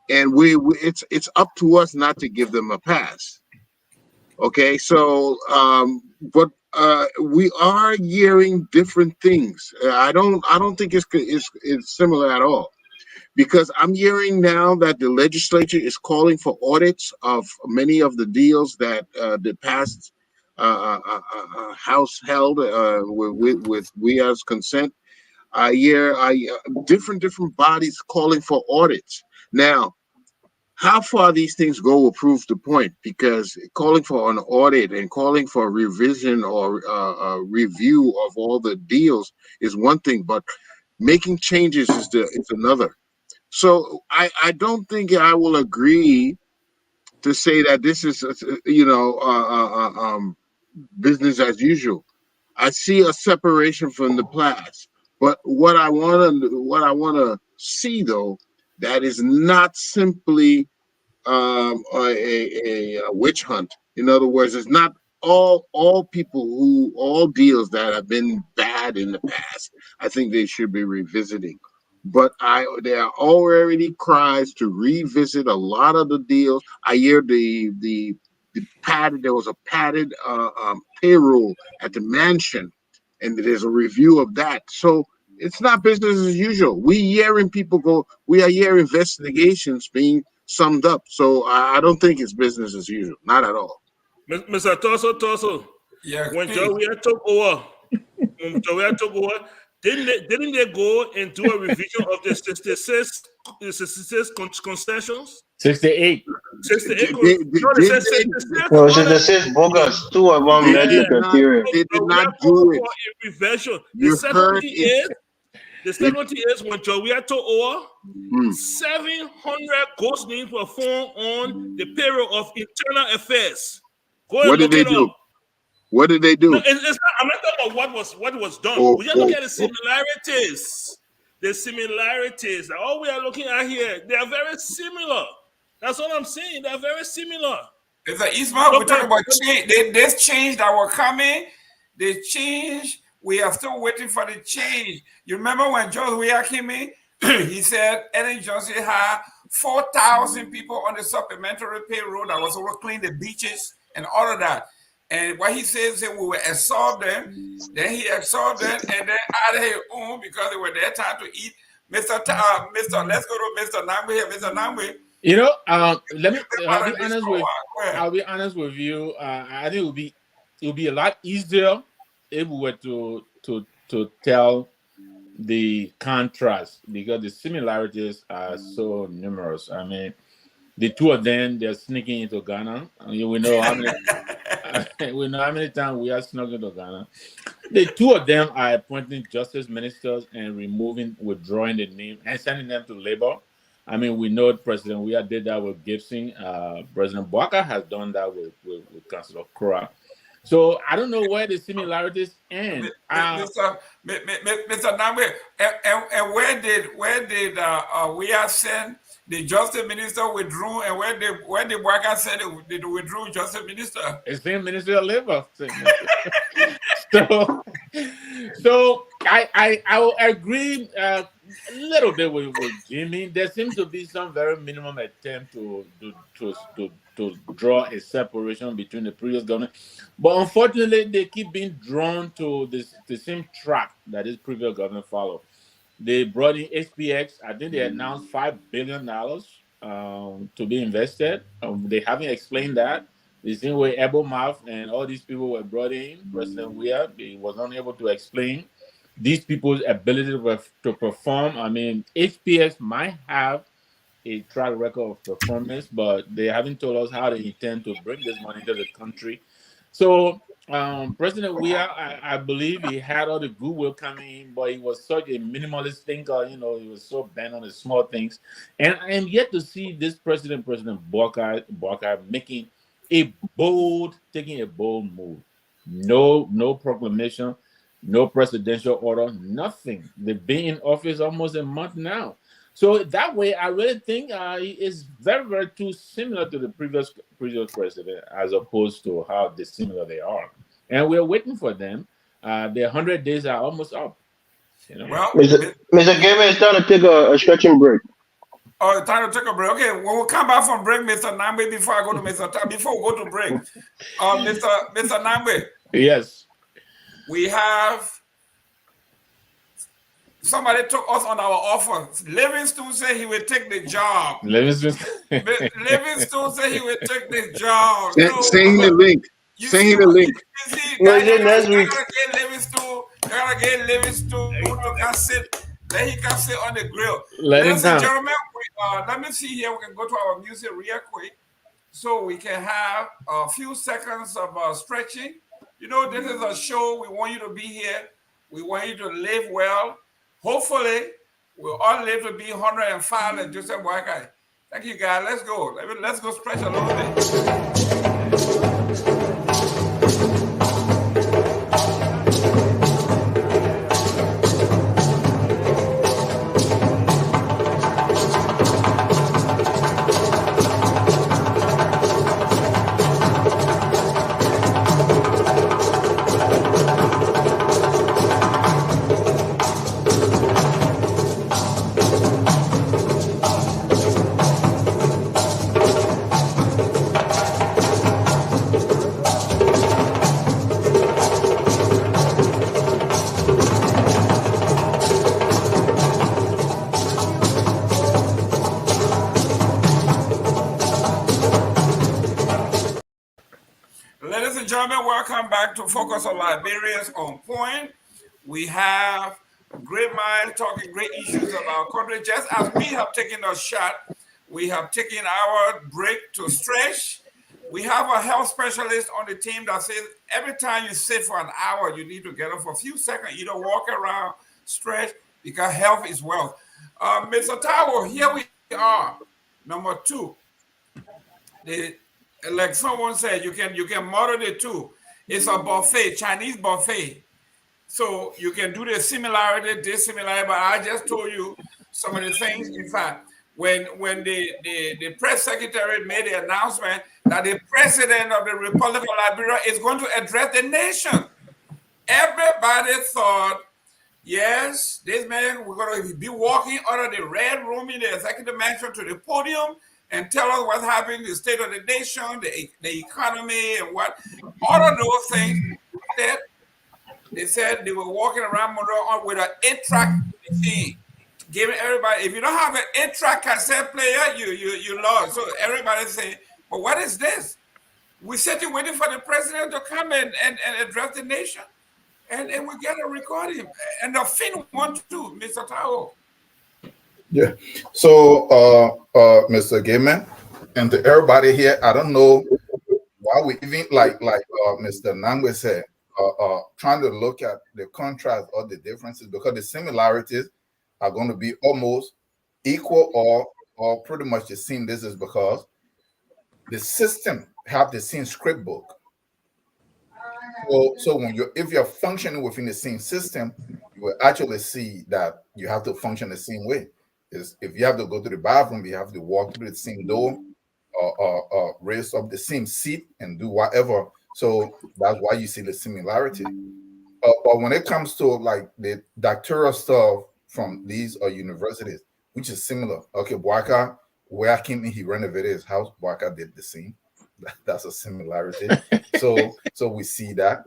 and it's up to us not to give them a pass. Okay, so but we are hearing different things. I don't think it's similar at all, because I'm hearing now that the legislature is calling for audits of many of the deals that the past House held with Weah's consent. I hear different bodies calling for audits now. How far these things go will prove the point, because calling for an audit and calling for a revision or a review of all the deals is one thing, but making changes is another. So I don't think I will agree to say that this is business as usual. I see a separation from the past, but what I want to see, though, that is not simply a witch hunt. In other words, it's not all deals that have been bad in the past. I think they should be revisiting. But there are already cries to revisit a lot of the deals. I hear the padded. There was a padded payroll at the mansion, and there's a review of that. So it's not business as usual. We are hearing investigations being summed up. So I don't think it's business as usual. Not at all. Mr. Torso. Yeah. When Joe Weah took over, didn't they go and do a revision of the 66 concessions? 68. 68. No, 66 bogus. 2 of them They did not do it. A revision. You heard it. The second thing is, when Joe Weah took over, 700 ghost names were found on the payroll of Internal Affairs. What did they do? What did they do? No, I'm not talking about what was done. We just look at the similarities. The similarities. All we are looking at here, they are very similar. That's what I'm saying. They're very similar. It's an Eastman. We're talking about change. This change that were coming. They changed. We are still waiting for the change. You remember when Joe Weah came in? He said Ellen Johnson had 4,000 people on the supplementary payroll that was over clean the beaches and all of that. And what he says is we will absorb them. Then he absorbed them and then out of his own, because they were their time to eat. Let's go to Mr. Namwe here. Mr. Namwe. You know, I'll be honest with you. I think it would be a lot easier if we were to tell the contrast, because the similarities are so numerous. I mean, the two of them, they're sneaking into Ghana. We know how many times we are snuck into Ghana. The two of them are appointing justice ministers and withdrawing the name and sending them to labor. I mean, we know President Weah did that with Gibson. President Boakai has done that with Councilor Kura. So I don't know where the similarities end. Mr. Namwe, and where did we are sent the justice minister withdrew, and where did Boakai send the withdrew justice minister? It's the Ministry of Labor. so, so I will agree a little bit with Jimmy. There seems to be some very minimum attempt to draw a separation between the previous government, but unfortunately, they keep being drawn to the same track that this previous government followed. They brought in HPX. I think they announced $5 billion to be invested. They haven't explained that. The same way Ebomouth and all these people were brought in, President Weah, he was not able to explain these people's ability to perform. I mean, HPX might have a track record of performance, but they haven't told us how they intend to bring this money to the country. So President Weah, I believe he had all the goodwill coming in, but he was such a minimalist thinker. You know, he was so bent on the small things. And I am yet to see this President Boakai, taking a bold move. No proclamation, no presidential order, nothing. They've been in office almost a month now. So that way, I really think it is very, very too similar to the previous president, as opposed to how dissimilar they are. And we're waiting for them. Their 100 days are almost up. You know. Well, Mr. Gamer, it's time to take a stretching break. Oh, time to take a break. Okay, when we come back from break, Mr. Nambe, before I go to before we go to break, Mr. Nambe. Yes. We have somebody took us on our offer. Livingston said he would take the job. Livingston said he would take the job. Send the link. Send the link. You see, you gotta get Livingston to come sit. Then he can sit on the grill. Ladies and gentlemen, let me see here. We can go to our music real quick so we can have a few seconds of stretching. You know, this is a show. We want you to be here. We want you to live well. Hopefully, we'll all live to be 105 and Joseph Boakai. Thank you, guys. Let's go. Let's go stretch a little bit. Welcome back to Focus on Liberians on Point. We have great minds talking great issues of our country. Just as we have taken a shot, we have taken our break to stretch. We have a health specialist on the team that says every time you sit for an hour, you need to get up for a few seconds, either walk around, stretch, because health is wealth. Mr. Taiwo, here we are. Number 2. Like someone said, you can model the two. It's a buffet, Chinese buffet. So you can do the similarity, dissimilarity, but I just told you some of the things. In fact, when the press secretary made the announcement that the president of the Republic of Liberia is going to address the nation, everybody thought, yes, this man, we're going to be walking out of the red room in the executive mansion to the podium and tell us what's happening, the state of the nation, the economy, and what. All of those things, they said they were walking around Monroe with an 8-track machine, giving everybody, if you don't have an 8-track cassette player, you lost. So everybody saying, but what is this? We sitting waiting for the president to come and address the nation, and we get a recording. And the Finn one too, Mr. Taiwo. Yeah. So, Mr. Gaiman, and to everybody here, I don't know why we even like Mr. Nangwe said, trying to look at the contrast or the differences, because the similarities are going to be almost equal or pretty much the same. This is because the system have the same script book. So when if you're functioning within the same system, you will actually see that you have to function the same way. Is if you have to go to the bathroom, you have to walk through the same door, or raise up the same seat and do whatever. So that's why you see the similarity. But when it comes to like the doctoral stuff from these universities, which is similar. Okay, Boakai, where I came in, he renovated his house. Boakai did the same. That's a similarity. So we see that.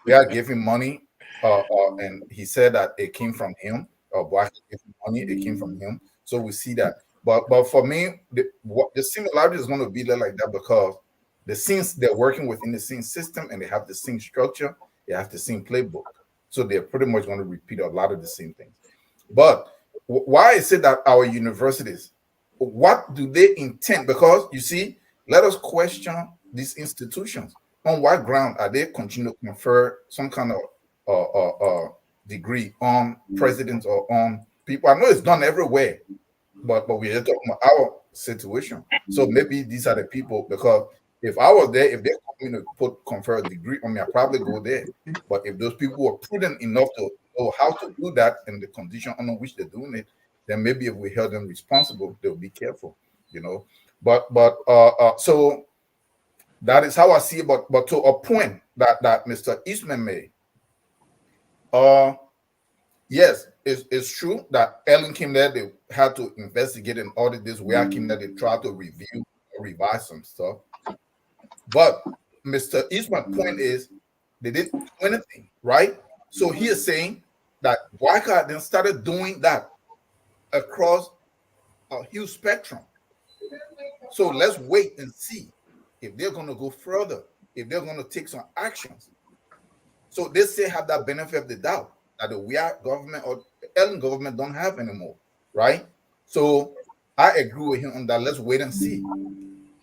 We are giving money, and he said that it came from him. Boakai gave him money, it came from him. So we see that. But for me, the similarity is going to be there like that because since they're working within the same system and they have the same structure, they have the same playbook. So they're pretty much going to repeat a lot of the same things. But why is it that our universities, what do they intend? Because you see, let us question these institutions. On what ground are they continue to confer some kind of degree on presidents or on people? I know it's done everywhere, but we're just talking about our situation. So maybe these are the people, because if I was there, if they're coming to confer a degree on me, I'd probably go there. But if those people were prudent enough to know how to do that and the condition under which they're doing it, then maybe if we held them responsible, they'll be careful, you know. But so that is how I see it. But to a point that Mr. Eastman made, yes, it's true that Ellen came there, they had to investigate and audit this. Weah came there, they tried to review or revise some stuff. But Mr. Eastman's point is they didn't do anything, right? So he is saying that Boakai then started doing that across a huge spectrum. So let's wait and see if they're going to go further, if they're going to take some actions. So they still have that benefit of the doubt that the Weah government or the Ellen government don't have anymore, right? So I agree with him on that. Let's wait and see.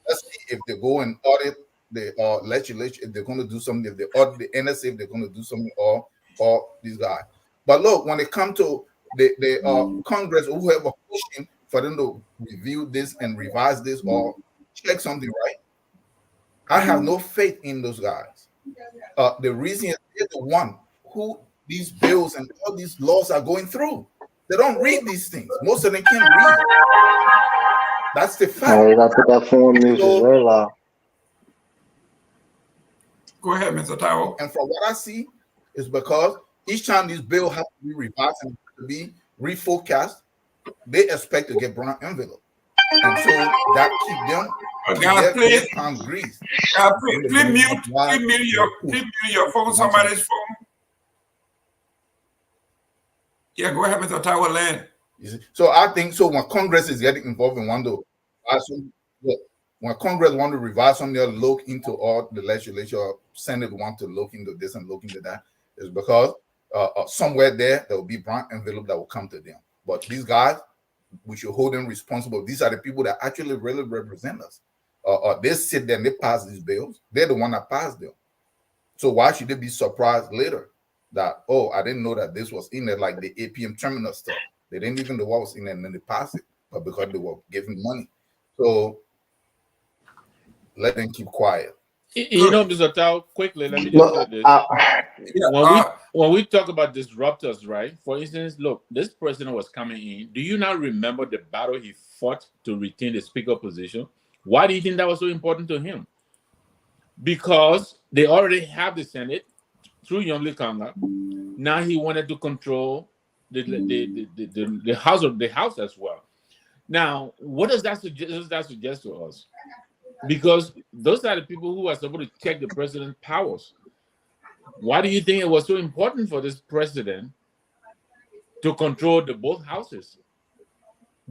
Let's see if they go and audit the legislature, if they're going to do something, if they audit the NSA, if they're going to do something, or these guys. But look, when it comes to the Congress or whoever pushing for them to review this and revise this or check something, right? I have no faith in those guys. The reason is they're the one who these bills and all these laws are going through. They don't read these things. Most of them can't read. That's the fact. Oh, you gotta put that phone music very loud. Go ahead, Mr. Taiwo. And from what I see, is because each time these bills have to be revised and to be reforecast, they expect to get brown envelope. And so that keep them Guys, please, on grease. please mute your phone, somebody's phone. Yeah, go ahead, Mr. Taiwo Land. So I think so when Congress is getting involved in when Congress want to revise something, they'll look into all the legislature, Senate want to look into this and look into that, is because somewhere there will be brown envelope that will come to them. But these guys, we should hold them responsible. These are the people that actually really represent us. They sit there and they pass these bills. They're the one that passed them. So why should they be surprised later that, oh, I didn't know that this was in there, like the APM terminal stuff. They didn't even know what was in there, and then they passed it, but because they were giving money. So let them keep quiet. You know, Mr. Tao, quickly, let me just say this. When we talk about disruptors, right? For instance, look, this president was coming in. Do you not remember the battle he fought to retain the speaker position? Why do you think that was so important to him? Because they already have the Senate through Youngly Kanga. Now he wanted to control the house as well. Now, what does that suggest to us? Because those are the people who are supposed to check the president's powers. Why do you think it was so important for this president to control both houses?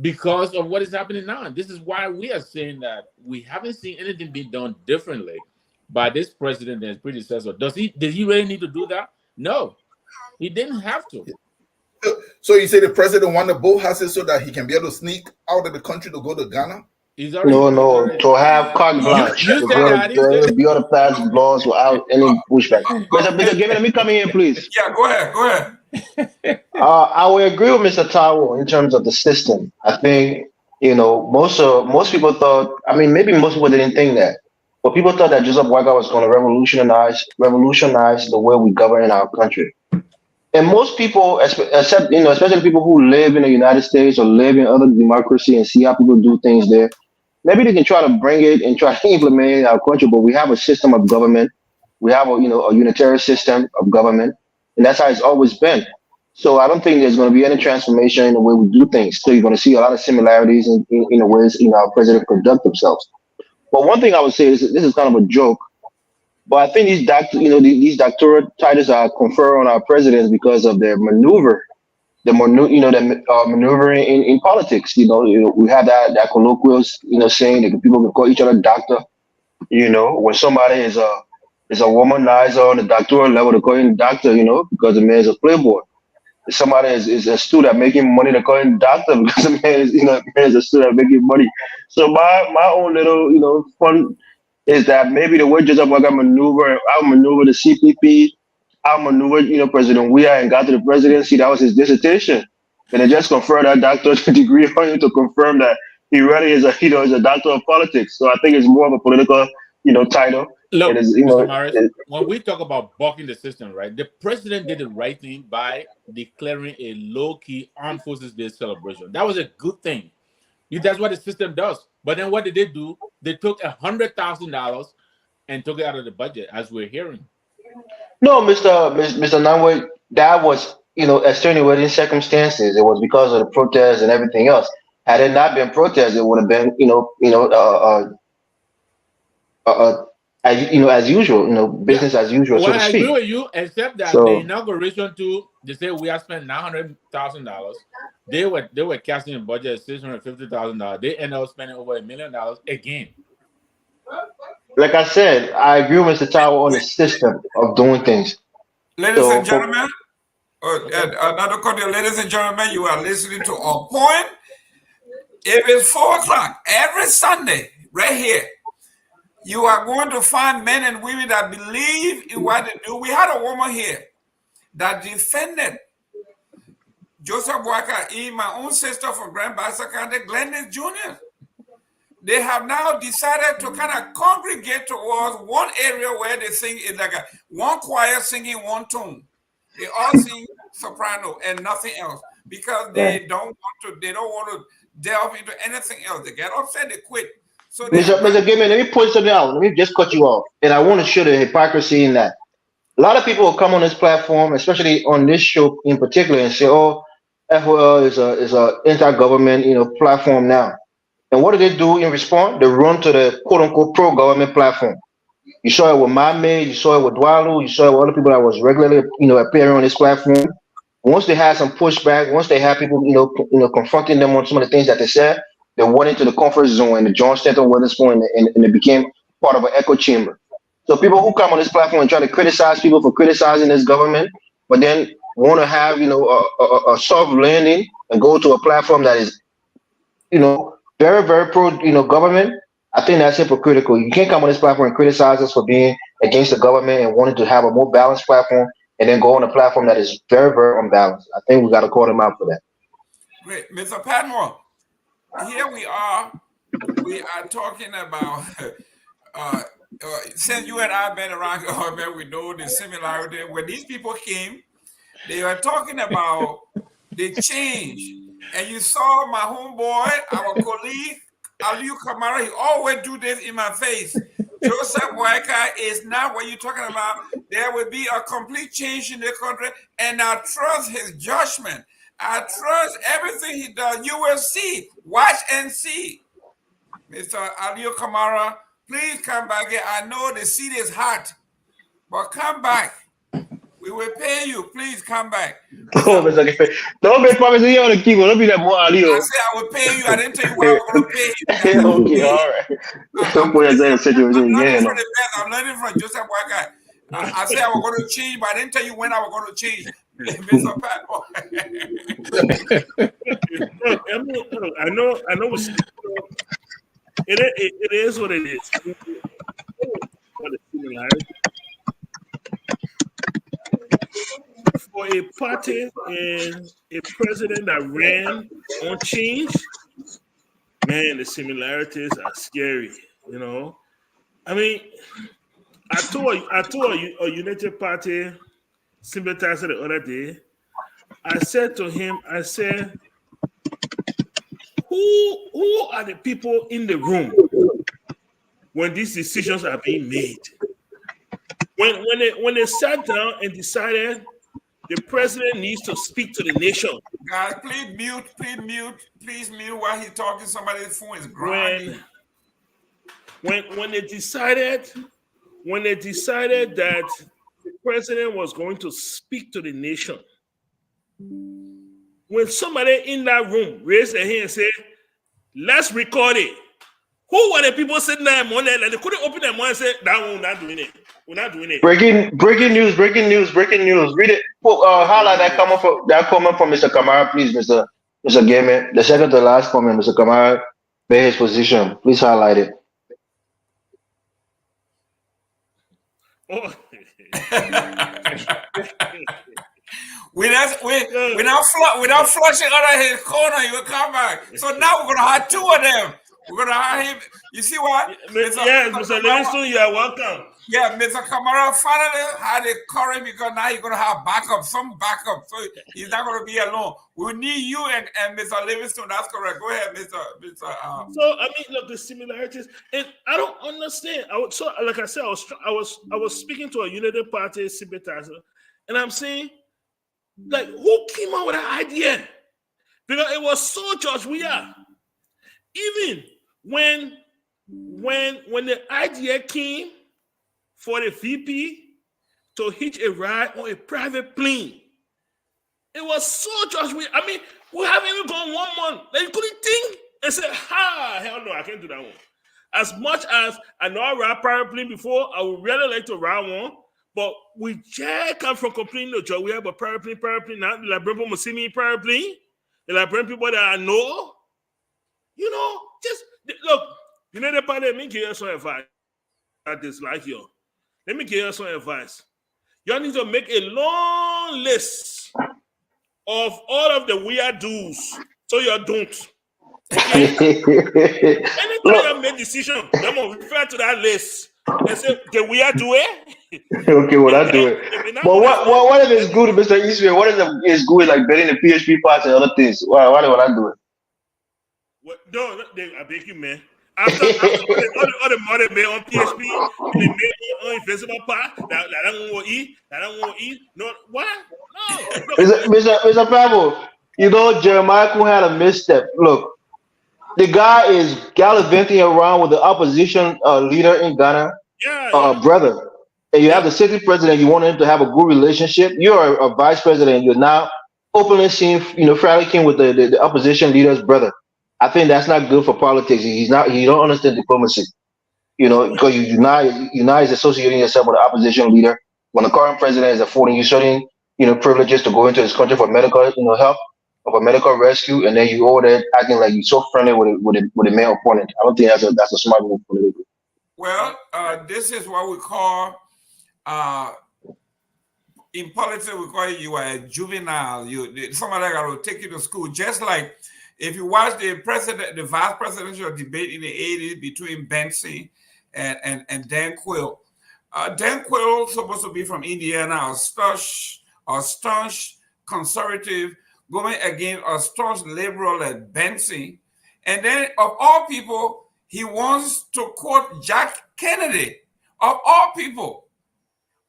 Because of what is happening now. And this is why we are saying that we haven't seen anything being done differently by this president and his predecessor. Did he really need to do that? No, he didn't have to. So you say the president wanted both houses so that he can be able to sneak out of the country to go to Ghana? No, to have carte blanche. To be able to pass laws without any pushback. Let me come in, please. Yeah, go ahead. I would agree with Mr. Taiwo in terms of the system. I think, most people thought, maybe most people didn't think that But people thought that Joseph Boakai was going to revolutionize the way we govern in our country. And most people, except especially people who live in the United States or live in other democracy and see how people do things there, maybe they can try to bring it and try to implement it in our country. But we have a system of government. We have a unitary system of government, and that's how it's always been. So I don't think there's going to be any transformation in the way we do things. So you're going to see a lot of similarities in the ways our president conduct themselves. But one thing I would say is this is kind of a joke. But I think these doctoral titles are conferred on our presidents because of their maneuvering in politics. We have that colloquial, saying that people can call each other doctor. When somebody is a womanizer on the doctoral level, they call him doctor. Because the man is a playboy. If somebody is a student making money, they call him doctor because the man is a student making money. So my own little fun is that maybe the way Joseph Boakai I'll maneuver the CPP, I'll maneuver President Weah and got to the presidency. That was his dissertation, and they just conferred that doctorate degree on him to confirm that he really is a doctor of politics. So I think it's more of a political title. Look, It is, Mr. Morris, when we talk about bucking the system, right? The president did the right thing by declaring a low-key Armed Forces Day celebration. That was a good thing. That's what the system does. But then what did they do? They took $100,000 and took it out of the budget, as we're hearing. No, Mr. Nanwe, that was extenuating circumstances. It was because of the protests and everything else. Had it not been protests, it would have been as usual, business as usual, so Well, to I speak. agree with you, except that the So inauguration too, they say we have spent $900,000. They were casting a budget of $650,000. They ended up spending over $1 million again. like I said, I agree with Mr. Tower on the system of doing things. Ladies and gentlemen, another country, ladies and gentlemen, you are listening to On Point. It is 4 o'clock every Sunday, right here. You are going to find men and women that believe in what they do. We had a woman here that defended Joseph Boakai, my own sister from Grand Bassa County, Glendon Jr. They have now decided to kind of congregate towards one area where they sing is like one choir singing one tune. They all sing soprano and nothing else because they don't want to delve into anything else. They get upset, they quit. So Mr. Gaiman, let me point something out. Let me just cut you off. And I want to show the hypocrisy in that. A lot of people will come on this platform, especially on this show in particular, and say, "Oh, FOL is a anti-government, platform now." And what do they do in response? They run to the quote-unquote pro-government platform. You saw it with Mame, you saw it with Dwalu, you saw it with other people that was regularly, appearing on this platform. Once they had some pushback, once they had people, confronting them on some of the things that they said, they went into the comfort zone and the John Stanton Witherspoon, and it became part of an echo chamber. So people who come on this platform and try to criticize people for criticizing this government, but then want to have, a soft landing and go to a platform that is, very, very pro, government. I think that's hypocritical. You can't come on this platform and criticize us for being against the government and wanting to have a more balanced platform, and then go on a platform that is very, very unbalanced. I think we got to call them out for that. Great, Mr. Padmore. Here we are. We are talking about since you and I have been around government, we know the similarity. When these people came, they were talking about the change. And you saw my homeboy, our colleague, Aliu Kamarra, he always do this in my face. Joseph Boakai is not what you're talking about. There will be a complete change in the country, and I trust his judgment. I trust everything he does. You will see. Watch and see. Mr. Aliu Kamarra, please come back here. I know the seat is hot, but come back. We will pay you. Please come back. Don't make promises on the keyboard. Don't be that boy, Aliu. I said I will pay you. I didn't tell you what I was going to pay you. Okay, all right. Don't put yourself in a situation again. I'm learning from Joseph Boakai. I said I was going to change, but I didn't tell you when I was going to change. Mr. Pat. I know. It is what it is. For a party and a president that ran on change, man, the similarities are scary. I mean, I told a United Party sympathizer the other day. I said to him, I said, who are the people in the room when these decisions are being made? When they sat down and decided the president needs to speak to the nation. Guys, please mute while he's talking. Somebody's phone is grinding. When they decided that the president was going to speak to the nation, when somebody in that room raised their hand and said, "Let's record it," who were the people sitting there and they couldn't open their mouth and say, "That one, we're not doing it. We're not doing it." Breaking news. Read it. Highlight that comment from Mr. Kamarra, please, Mr. Gamer. The second to last comment, Mr. Kamarra made his position. Please highlight it. Oh. without flushing out of his corner, he will come back. So now we're gonna have two of them. We're gonna have him. You see what? Mr. Livingston, you are welcome. Yeah, Mr. Kamarra finally had the courage because now he's gonna have some backup. So he's not gonna be alone. We need you and Mr. Livingston. That's correct. Go ahead, Mr. So I mean, look, the similarities, and I don't understand. Like I said, I was speaking to a United Party sympathizer, and I'm saying, like, who came up with that idea? Because it was so George Weah. Even when the idea came for the VP to hitch a ride on a private plane, it was so George Weah. I mean, we haven't even gone 1 month. They couldn't think and say, hell no, I can't do that one. As much as I know I ride private plane before, I would really like to ride one. But we just come from complaining to George Weah about private plane. Now, like, people must see me in private plane. They like bring people that I know. You know, just look, United Party, let me give you some advice. I dislike you. Let me give you some advice. Y'all need to make a long list of all of the weird do's so you don't. Okay? Anytime you make decision, them will refer to that list and say, "Can we do it?" Okay, well, I do it. But what if it's good, Mr. Israel? What if it's good, like betting the PHP parts and other things? Why would I do it? No, I beg you, man. After all the money made on PHP, they made on invisible part. That I don't want to eat. No, what? No. Mr. Pablo, you know Jeremiah Kuhn had a misstep. Look, the guy is gallivanting around with the opposition leader in Ghana, brother. And you have the city president. You want him to have a good relationship. You're a vice president. You're now openly seen, frolicking with the opposition leader's brother. I think that's not good for politics. He don't understand diplomacy, because you now is associating yourself with the opposition leader when the current president is affording you certain, privileges to go into this country for medical, help or for medical rescue, and then you over there acting like you're so friendly with a male opponent. I don't think that's a smart move politically. Well, this is what we call in politics we call it, you are a juvenile. Somebody got to take you to school, just like. If you watch the vice presidential debate in the 80s between Benson and Dan Quayle, Dan Quayle supposed to be from Indiana, a staunch conservative going against a staunch liberal like Benson. And then, of all people, he wants to quote Jack Kennedy, of all people,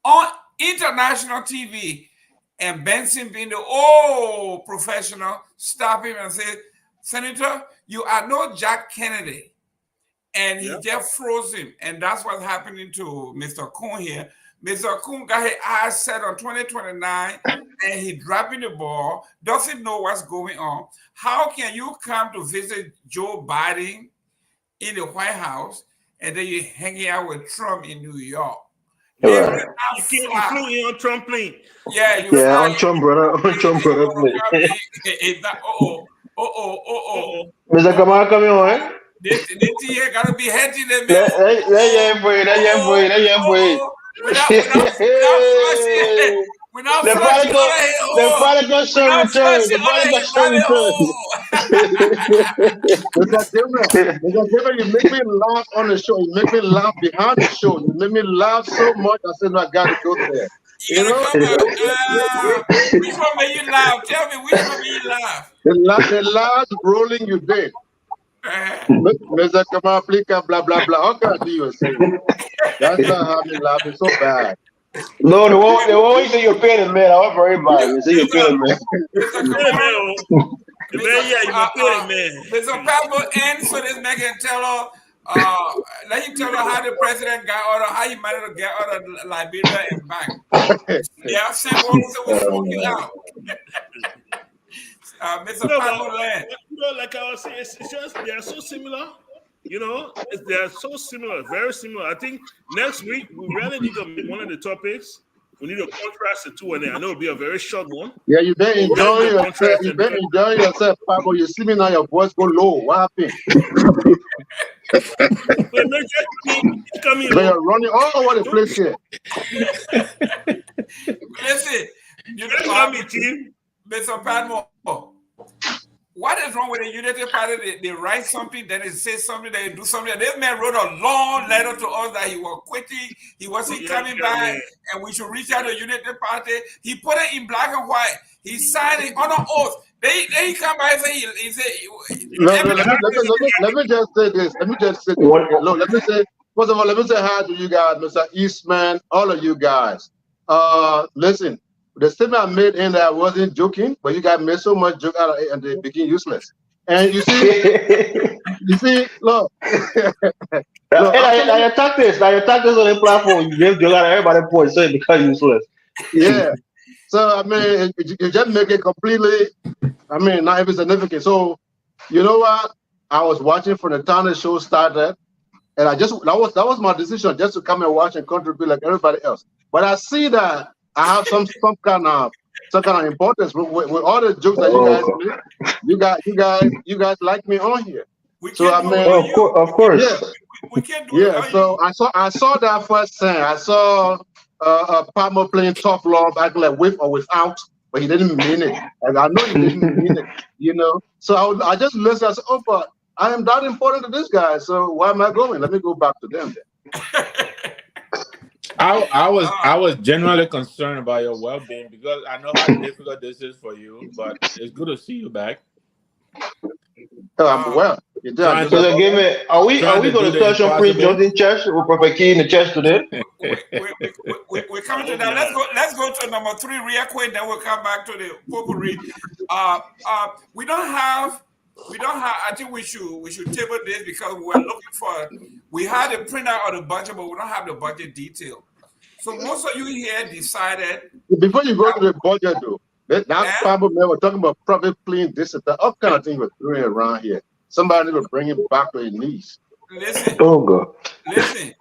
on international TV. And Benson, being the old professional, stop him and say, "Senator, you are no Jack Kennedy." And he just froze him. And that's what's happening to Mr. Kuhn here. Mr. Kuhn got his eyes set on 2029 and he dropping the ball, doesn't know what's going on. How can you come to visit Joe Biden in the White House and then you're hanging out with Trump in New York? Right. You flew in on Trump plane. On Trump, brother. On Trump, brother. Mr. Kamarra, come on, eh? This year gotta be heady then, man. We're not The flushing prodigal, other hit the hole. prodigal We're son not returned. The flushing other prodigal hit son Mr. David, you make me laugh on the show. You make me laugh behind the show. You make me laugh so much. I said, no, I got to go there. You gotta come out. Which one made you laugh? Tell me which one made you laugh. The last rolling you did. Mr. Kamarra, please, blah, blah, blah. How can I do you say? That's not how me laughing so bad. No, they won't say you're paying man. I want for everybody. They say you're paying man. Mr. Mr. Pablo ends so this man can tell her, let him tell her how the president got order, how he managed to get out of Liberia and back. Yeah, same one so we smoke you out. Mr. Pablo land. Like I was saying, it's just they are so similar. They are so similar, very similar. I think next week we really need to make one of the topics. We need to contrast the two, and I know it'll be a very short one. Yeah, you better enjoy yourself. You better enjoy yourself, Pablo. You see me now, your voice go low. What happened? You're running all over the place here. Listen, Mr. Padmore, what is wrong with the Unity Party? They write something, then they say something, they do something. This man wrote a long letter to us that he was quitting, he wasn't coming back, and we should reach out to the Unity Party. He put it in black and white. He signed it on an oath. They come back and say, he said, let me just say this. Let me just say this. Look, let me say, first of all, let me say hi to you guys, Mr. Eastman, all of you guys. Listen. The statement I made in there, I wasn't joking, but you guys made so much joke out of it and they became useless. And you see, look. Now you attack this on the platform. You give joke out of everybody point, so it becomes useless. Yeah. So I mean, you just make it completely. I mean, not even significant. So you know what? I was watching from the time the show started, and that was my decision, just to come and watch and contribute like everybody else. But I see that I have some kind of importance with all the jokes that you guys make. You guys like me on here. So I mean, of course. Yeah. We can't do it. So I saw that first thing. I saw Palmer playing tough love, acting like with or without, but he didn't mean it. And I know he didn't mean it. So I just listened. I said, oh, but I am that important to this guy. So why am I going? Let me go back to them then. I was genuinely concerned about your well-being because I know how difficult this is for you, but it's good to see you back. I'm well. Are we going to touch on Prince Johnson Church with Prophet Key in the church today? We're coming to that. Let's go to number 3 real quick, then we'll come back to the potpourri. We don't have. I think we should table this because we had a printout of the budget, but we don't have the budget detail. So most of you here decided. Before you go to the budget, though, that's probably we're talking about profit plane, this and that, all kind of things we're doing around here. Somebody will bring it back to his knees. Listen. Oh God. Listen.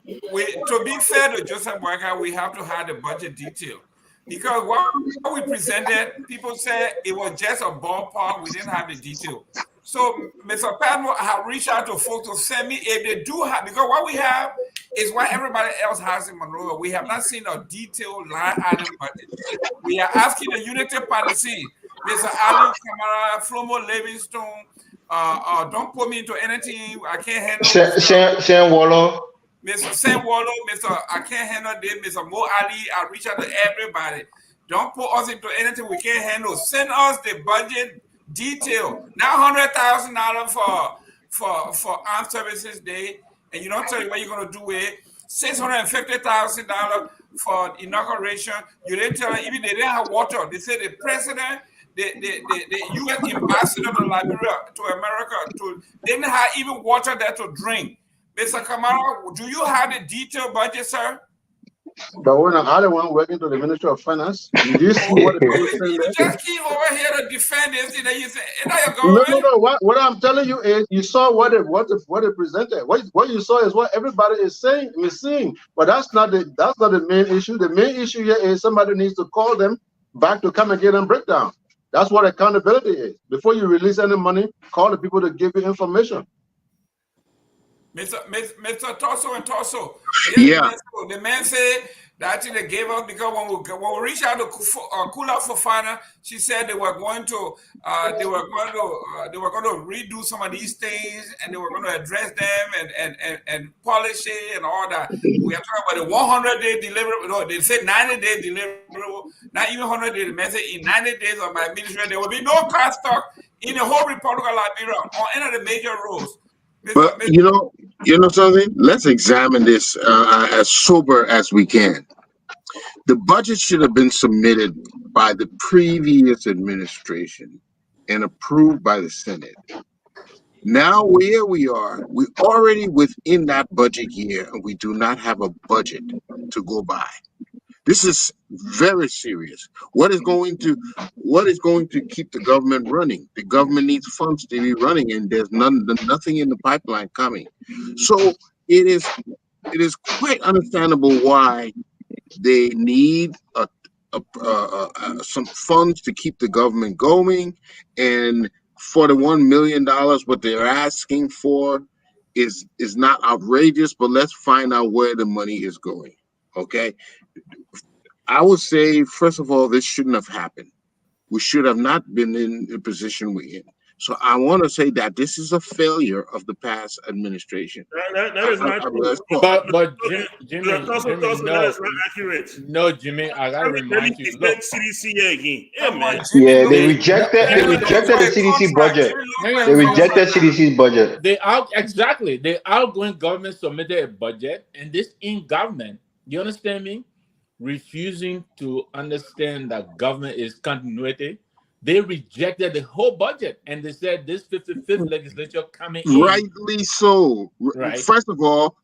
To be fair to Joseph Boakai, we have to have the budget detail. Because what we presented, people said it was just a ballpark. We didn't have the detail. So Mr. Padmore have reached out to folks to send me if they do have, because what we have is what everybody else has in Monroe. We have not seen a detailed line item budget. We are asking the Unity Party, Mr. Ali Kamarra, Flomo Livingstone, don't put me into anything I can't handle. Sam Waller. Mr. Sam Wallow, I can't handle this, Mr. Mo Ali, I reach out to everybody. Don't put us into anything we can't handle. Send us the budget detail. Now $100,000 for Armed Services Day, and you don't tell you what you're going to do with it. $650,000 for inauguration. You didn't tell them, even they didn't have water. They said the president, the U.S. ambassador to Liberia, to America, didn't have even water there to drink. Mr. Kamarra, do you have the detailed budget, sir? But when I'm the one working to the Ministry of Finance, you see what the you just keep over here to defend this thing that you say, no. What I'm telling you is you saw what it presented. What you saw is what everybody is saying, but that's not the main issue. The main issue here is somebody needs to call them back to come and get them breakdown. That's what accountability is. Before you release any money, call the people to give you information. Mr. Torso and Torso. Yeah. The man said That's it they gave us because when we reached out to Kula Fofana, she said they were going to redo some of these things and they were going to address them and polish it and all that. We are talking about the 100-day deliverable. No, they said 90-day deliverable, not even 100 days. They said in 90 days of my administration, there will be no car stock in the whole Republic of Liberia on any of the major roads. But you know something? Let's examine this as sober as we can. The budget should have been submitted by the previous administration and approved by the Senate. Now where we are, we're already within that budget year, and we do not have a budget to go by. This is very serious. What is going to keep the government running? The government needs funds to be running, and there's nothing in the pipeline coming. So it is quite understandable why they need some funds to keep the government going, and for the $1 million, what they're asking for is not outrageous. But let's find out where the money is going. Okay. I would say, first of all, this shouldn't have happened. We should have not been in the position we're in. So I want to say that this is a failure of the past administration. That is not true. But Jimmy, that is not accurate. No, Jimmy, I gotta remind you. Look, CDC again. Yeah, man. Yeah, they rejected the CDC budget. They rejected CDC's budget. They outgoing government submitted a budget, and this in government, you understand me? Refusing to understand that government is continuity. They rejected the whole budget, and they said this 55th legislature coming in. Rightly so. Right. First of all,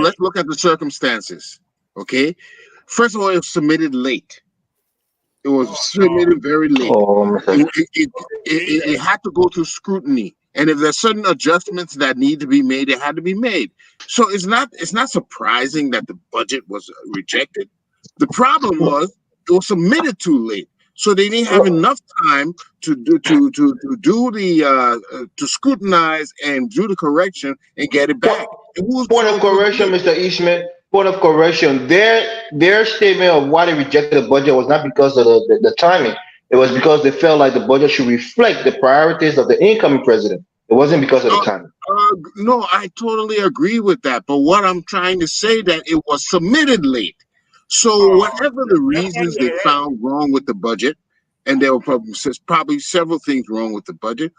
let's look at the circumstances. Okay. First of all, it was submitted late. It was submitted very late. It had to go through scrutiny, and if there's certain adjustments that need to be made, it had to be made. So it's not surprising that the budget was rejected. The problem was it was submitted too late, so they didn't have enough time to scrutinize and do the correction and get it back. Point of correction, Mr. Eastman. Point of correction. Their statement of why they rejected the budget was not because of the timing. It was because they felt like the budget should reflect the priorities of the incoming president. It wasn't because of the timing. No, I totally agree with that. But what I'm trying to say that it was submitted late. So whatever the reasons they found wrong with the budget, and there were probably several things wrong with the budget,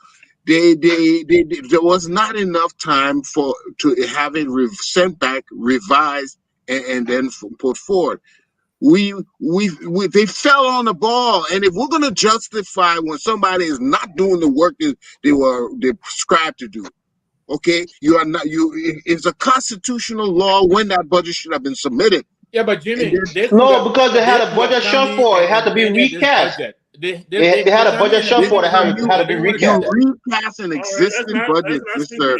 there was not enough time to have it sent back, revised, and then put forward. They fell on the ball, and if we're going to justify when somebody is not doing the work they're prescribed to do, okay, it's a constitutional law when that budget should have been submitted. Yeah, but Jimmy, because they had a budget short for it. It had to be recast. They had a budget short for it. It had to be recast. You recast an existing budget, Mr.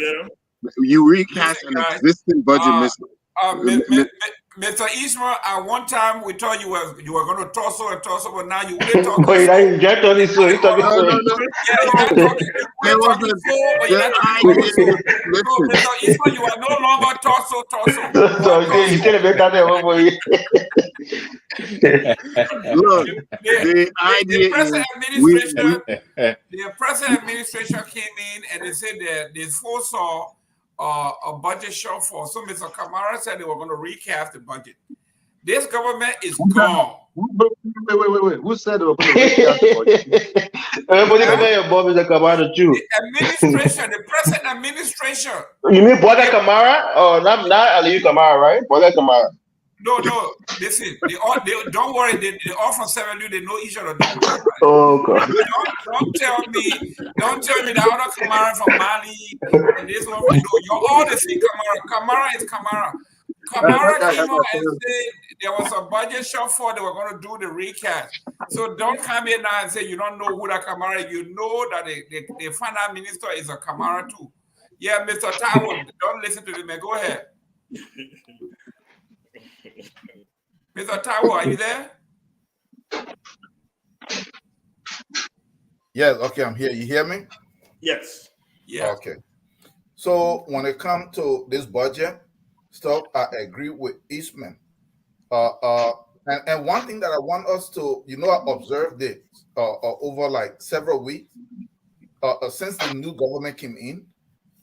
You recast an existing budget, Mr. Mr. Eastman, at one time we thought you were going to torso, but now you wouldn't talk. But you just told me so. There was Mr. Eastman, you are no longer torso. You should have been that there one for you. Look, the present administration came in and they said that they foresaw a budget shortfall. So Mr. Kamarra said they were going to recast the budget. This government is gone. Wait. Who said they were going to recast the budget? The present administration. You mean Brother Kamarra? Oh, not Aliyu Kamarra, right? Brother Kamarra. No. Listen, don't worry. They all from 7U. They know each other. Oh God! Don't tell me the other Kamarra from Mali and this one. No, you're all the same Kamarra. Kamarra is Kamarra. Kamarra came out and said there was a budget shortfall. They were going to do the recast. So don't come here now and say you don't know who that Kamarra is. You know that the finance minister is a Kamarra too. Yeah, Mr. Taiwo, don't listen to them. Go ahead. Mr. Taiwo, are you there? Yes, okay, I'm here. You hear me? Yes. Yeah. Okay. So when it comes to this budget stuff, I agree with Eastman. And one thing that I want us to, I observed this over like several weeks since the new government came in.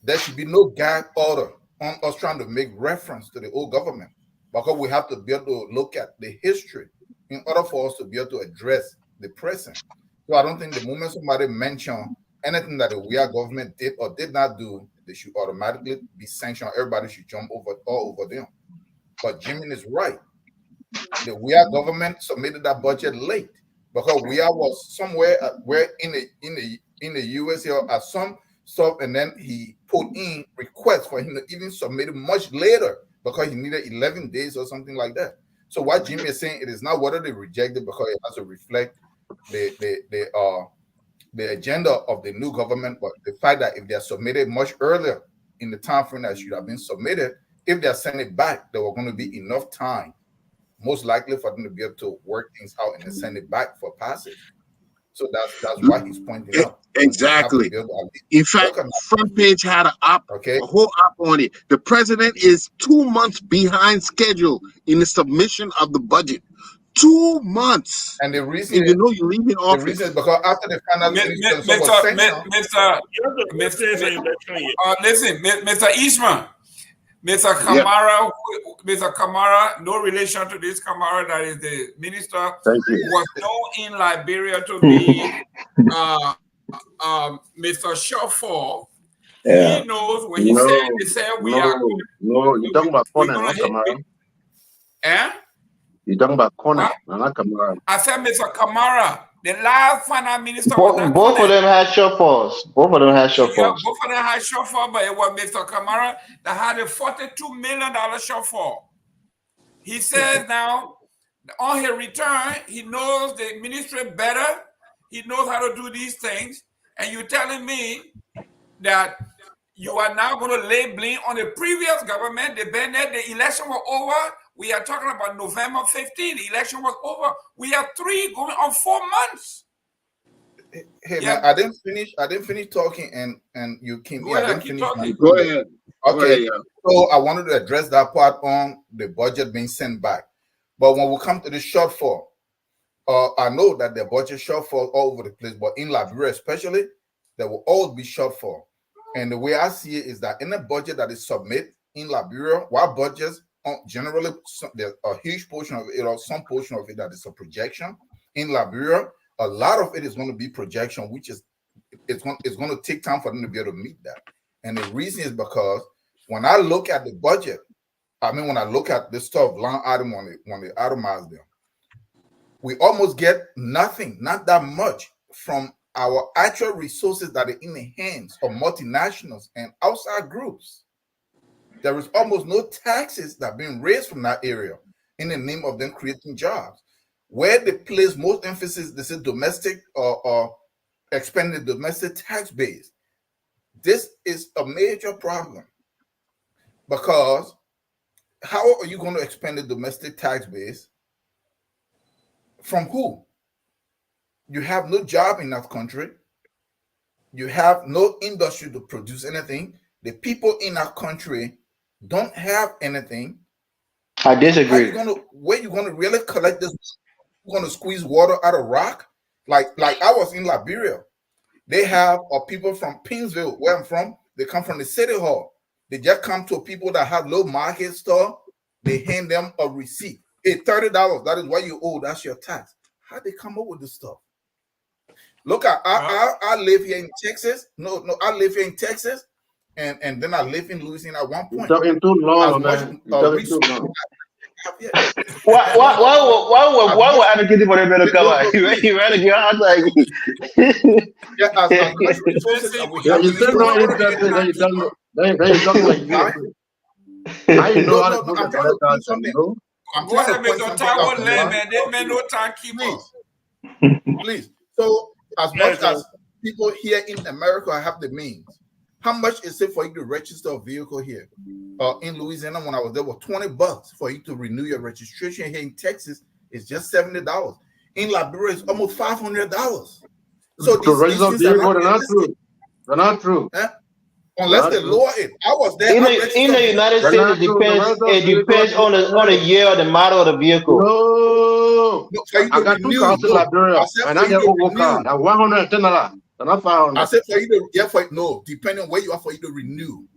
There should be no gag order on us trying to make reference to the old government, because we have to be able to look at the history in order for us to be able to address the present. So I don't think the moment somebody mention anything that the Weah government did or did not do, they should automatically be sanctioned. Everybody should jump all over them. But Jimmy is right. The Weah government submitted that budget late because Weah was somewhere where in the US here at some stuff, and then he put in requests for him to even submit it much later because he needed 11 days or something like that. So what Jimmy is saying, it is not whether they rejected because it has to reflect the agenda of the new government, but the fact that if they are submitted much earlier in the time frame that should have been submitted, if they are sent it back, there were going to be enough time, most likely, for them to be able to work things out and then send it back for passage. So that's why he's pointing out. Exactly. In fact, front page had a whole op on it. The president is 2 months behind schedule in the submission of the budget. 2 months. And the reason, and you're leaving office. The reason is because after the final Mr. Eastman, Mr. Kamarra, Mr. Kamarra, no relation to this Kamarra that is the minister, was known in Liberia to be Mr. Shawfall. He knows when he said we are going. No, you're talking about Conan, not Kamarra. Eh? You're talking about Conan, not Kamarra. I said Mr. Kamarra. The last finance minister both of them had shortfalls. Both of them had shortfalls. Yeah, both of them had shortfall, but it was Mr. Kamarra that had a $42 million shortfall. He says now, on his return, he knows the ministry better. He knows how to do these things. And you're telling me that you are now going to lay blame on the previous government, the Bennett, the election was over. We are talking about November 15th. The election was over. We have 3 going on 4 months. Hey man, I didn't finish talking, and you came in. I didn't finish. Go ahead. Okay. So I wanted to address that part on the budget being sent back. But when we come to the shortfall, I know that the budget shortfall all over the place, but in Liberia especially, there will always be shortfall. And the way I see it is that in a budget that is submitted in Liberia, while budgets generally there's a huge portion of it, or some portion of it that is a projection. In Liberia, a lot of it is going to be projection, which is it's going to take time for them to be able to meet that. And the reason is because when I look at the budget, when I look at this stuff line item when they itemize them, we almost get nothing, not that much from our actual resources that are in the hands of multinationals and outside groups. There is almost no taxes that are being raised from that area in the name of them creating jobs. Where they place most emphasis, this is domestic or expanding the domestic tax base. This is a major problem because how are you going to expand the domestic tax base? From who? You have no job in that country. You have no industry to produce anything. The people in that country don't have anything. I disagree. Where you going to really collect this? You're going to squeeze water out of rock? Like I was in Liberia. They have people from Pinsville, where I'm from. They come from the city hall. They just come to people that have low market store. They hand them a receipt. Hey, $30. That is what you owe. That's your tax. How they come up with this stuff? Look, I live here in Texas. No, I live here in Texas, and then I live in Louisiana at one point. You're talking too long, man. You're talking too long. Why would advocate for them to come out? You ready to get out? Like, you still know anything that you don't. Then you talking like you. I know how to put the something. I'm going to make your tower land, man. They may no time keep us. Please. So, as much as people here in America have the means, how much is it for you to register a vehicle here? In Louisiana, when I was there, was $20 for you to renew your registration. Here in Texas, it's just $70. In Liberia, it's almost $500. So to register a vehicle, they're not true. They're not true. unless they lower it. I was there. In the United States, it depends on the year or the model of the vehicle. No, I got two cars in Liberia, and I get one car. At $110, and I found. I said for you to depending on where you are for you to renew.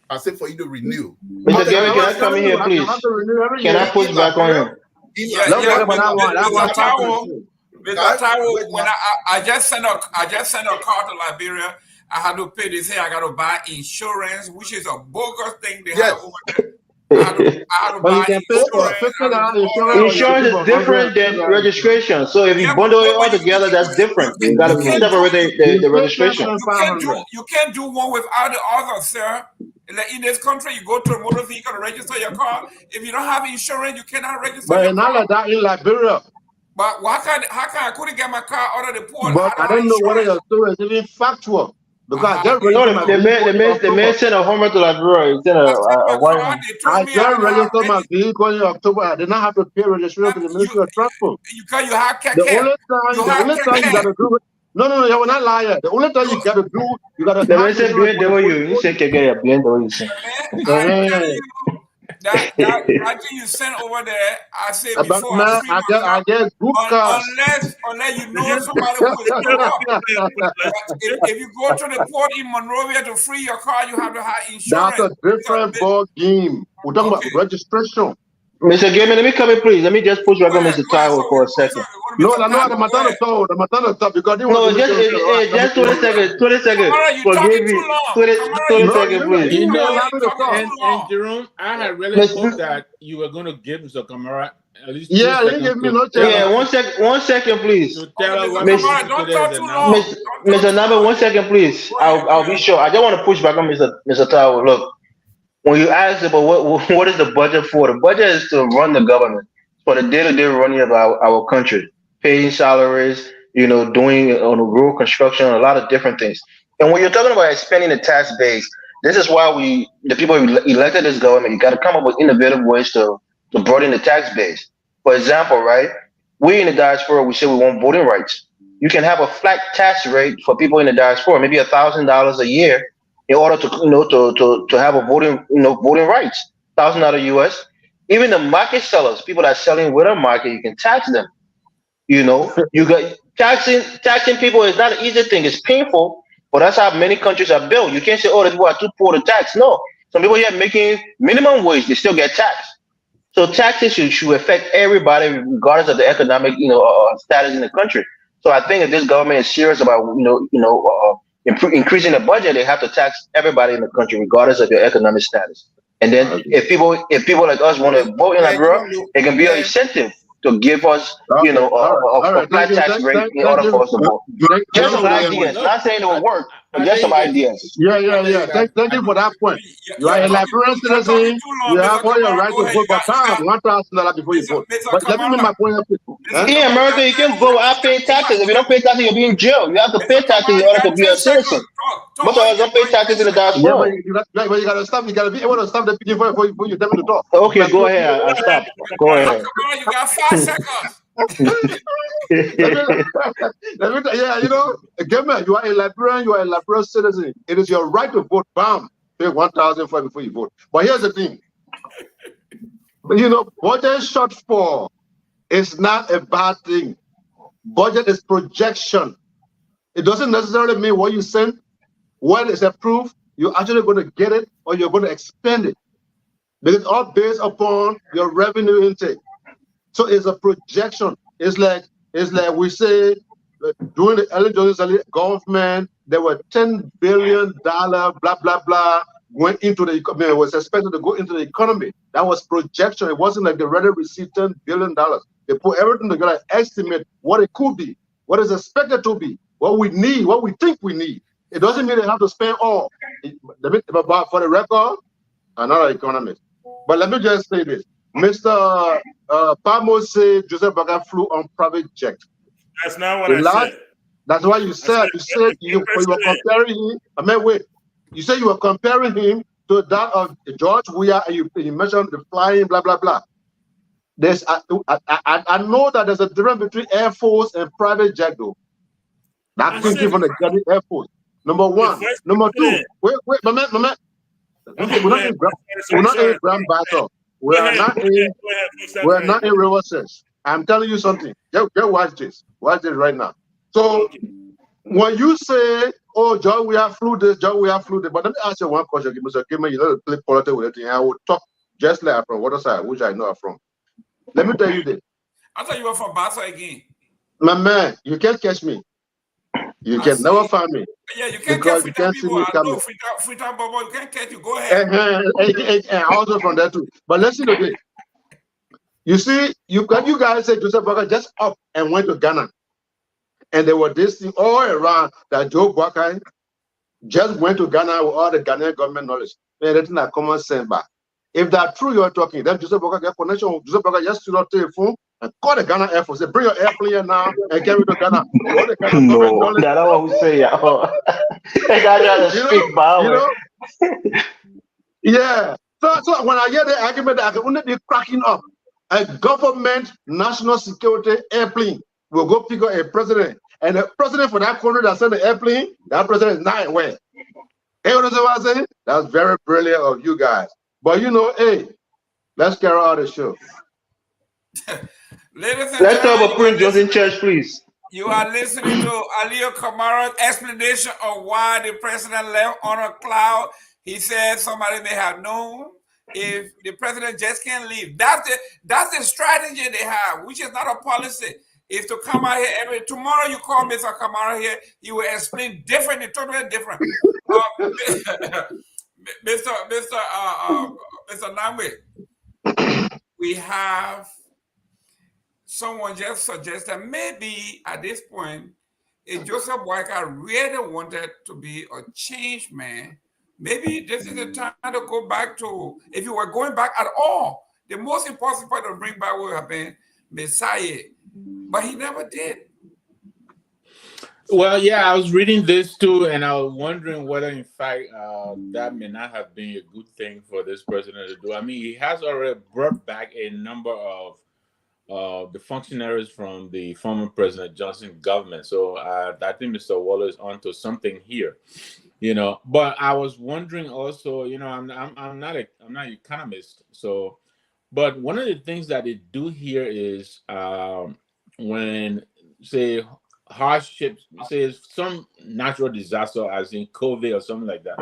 I said for you to renew. Mr. Gary, can I come in here, please? Can I push back on him? Mr. Taiwo, when I just sent a car to Liberia, I had to pay. They say I got to buy insurance, which is a bogus thing they have over there. I had to buy insurance. Insurance is different than registration. So if you bundle it all together, that's different. You got to separate the registration. You can't do one without the other, sir. In this country, you go to a motor vehicle to register your car. If you don't have insurance, you cannot register. But not like that in Liberia. But how can I couldn't get my car out of the port? But I don't know whether your story is even factual. Because the man sent a homework to Liberia. He sent a white. I just registered my vehicle in October. I did not have to pay registration to the Ministry of Transport. You have the only time you got to do it. No, you are not lying. The only thing you got to do, you got to. The man said BMW. You said BMW. That thing you sent over there, I said before. I get good cars. Unless you know somebody who is if you go to the port in Monrovia to free your car, you have to have insurance. That's a different ball game. We're talking about registration. Mr. Gaiman, let me come in, please. Let me just push back on Mr. Taiwo for a second. No, the matano because no, just 20 seconds. 20 seconds. Forgive me. 20 seconds, please. You know, and Jerome, I had really hoped that you were going to give Mr. Kamarra at least. Yeah, he gave me no chance. Yeah, 1 second, please. To tell us what Mr. Naba, 1 second, please. I'll be sure. I just want to push back on Mr. Taiwo. Look. When you ask about what is the budget for, the budget is to run the government for the day-to-day running of our country, paying salaries, doing on rural construction, a lot of different things. And when you're talking about expanding the tax base, this is why the people who elected this government, you got to come up with innovative ways to broaden the tax base. For example, right, we in the diaspora, we say we want voting rights. You can have a flat tax rate for people in the diaspora, maybe $1,000 a year, in order to have a voting rights, $1,000 US. Even the market sellers, people that are selling with a market, you can tax them. You got taxing people is not an easy thing. It's painful, but that's how many countries are built. You can't say, the people are too poor to tax. No, some people here making minimum wage, they still get taxed. So taxes should affect everybody, regardless of the economic, status in the country. So I think if this government is serious about, increasing the budget, they have to tax everybody in the country, regardless of your economic status. And then if people like us want to vote in Liberia, it can be an incentive to give us, a flat tax rate in order for us to vote. Just some ideas. Not saying it will work, but just some ideas. Yeah. Thank you for that point. You are a Liberian citizen. You have all your right to vote, but $1,000 before you vote. But let me make my point. In America, you can vote without paying taxes. If you don't pay taxes, you'll be in jail. You have to pay taxes in order to be a citizen. Most of us don't pay taxes in the diaspora. But you gotta stop. You gotta be able to stop the people before you tell me to talk. Okay, go ahead. I'll stop. Go ahead. You got 5 seconds. Again, you are a Liberian, you are a Liberian citizen. It is your right to vote. Bam, pay 1,000 before you vote. But here's the thing. Budget shortfall is not a bad thing. Budget is projection. It doesn't necessarily mean what you send, when it's approved, you're actually going to get it or you're going to expend it. But it's all based upon your revenue intake. So it's a projection. It's like we say during the early Johnson government, there were $10 billion, blah, blah, blah, went into the economy. It was expected to go into the economy. That was projection. It wasn't like they already received $10 billion. They put everything together, estimate what it could be, what is expected to be, what we need, what we think we need. It doesn't mean they have to spend all. But for the record, I'm not an economist. But let me just say this. Mr. Pamo said Joseph Boakai flew on private jet. That's not what I said. That's why you said you were comparing him. You said you were comparing him to that of George Weah, and you mentioned the flying, blah, blah, blah. I know that there's a difference between Air Force and private jet, though. That's thinking from the Air Force. Number The one. first Number two. president. Wait, my man. Okay, We're go not ahead. in we're not in grand battle. We Go are ahead. not Go in ahead. Go ahead. Please, we're right. not in reverses. I'm telling you something. Just watch this. Watch this right now. So Okay. when you say, "Oh, John, we have flew this, John, we have flew this," but let me ask you one question, Mr. Kimmer. You know to play politics with it, and I will talk just like I'm from what side, which I know I'm from. Let me tell you this. I thought you were from Bassa again. My man, you can't catch me. You I can see. never find me Yeah, you can't because catch you Freetown can't see people. me I know coming. Freetown Bobo, you can't catch you. Go ahead. And also from there too. But listen again. You see, you guys say Joseph Boakai just up and went to Ghana. And there were this thing all around that Joe Boakai just went to Ghana with all the Ghanaian government knowledge. Man, that's not common sense back. If that's true you're talking, then Joseph Boakai get connection with Joseph Boakai just stood up to the phone and call the Ghana Air Force. Say, bring your airplane here now and carry to Ghana. All the Ghana government No, knowledge. that's not what we say. Oh. I gotta speak my You way. know? Yeah. So when I hear the argument, I can only be cracking up. A government national security airplane will go pick up a president. And the president for that country that sent the airplane, that president is not aware. Hey, what I'm saying? That's very brilliant of you guys. But you know, hey, let's carry out the show. Ladies and Let's talk gentlemen, about Prince Johnson Church, please. you are listening to Alio Kamarra's explanation of why the president left on a cloud. He said somebody may have known if the president just can't leave. That's the strategy they have, which is not a policy. Is to come out here every tomorrow. You call Mr. Kamarra here, he will explain differently, totally different. Mr. Namwe, we have someone just suggested maybe at this point, if Joseph Boakai really wanted to be a change man, maybe this is the time to go back to, if you were going back at all, the most important part to bring back would have been Messiah. But he never did. Well, yeah, I was reading this too, and I was wondering whether, in fact, that may not have been a good thing for this president to do. I mean, he has already brought back a number of the functionaries from the former President Johnson government. So I think Mr. Waller is onto something here, you know. But I was wondering also, you know, I'm not an economist, so. But one of the things that they do here is when, say, hardships, say some natural disaster, as in COVID or something like that,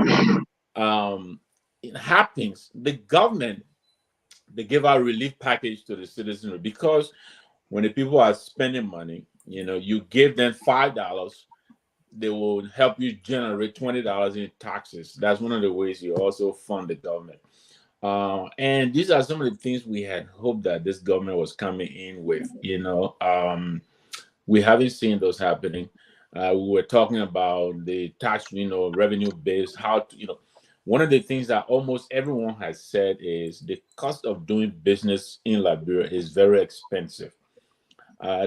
it happens. The government, they give out relief package to the citizenry, because when the people are spending money, you know, you give them $5, they will help you generate $20 in taxes. That's one of the ways you also fund the government. And these are some of the things we had hoped that this government was coming in with. You know, we haven't seen those happening. We were talking about the tax, you know, revenue base, how to, you know, one of the things that almost everyone has said is the cost of doing business in Liberia is very expensive.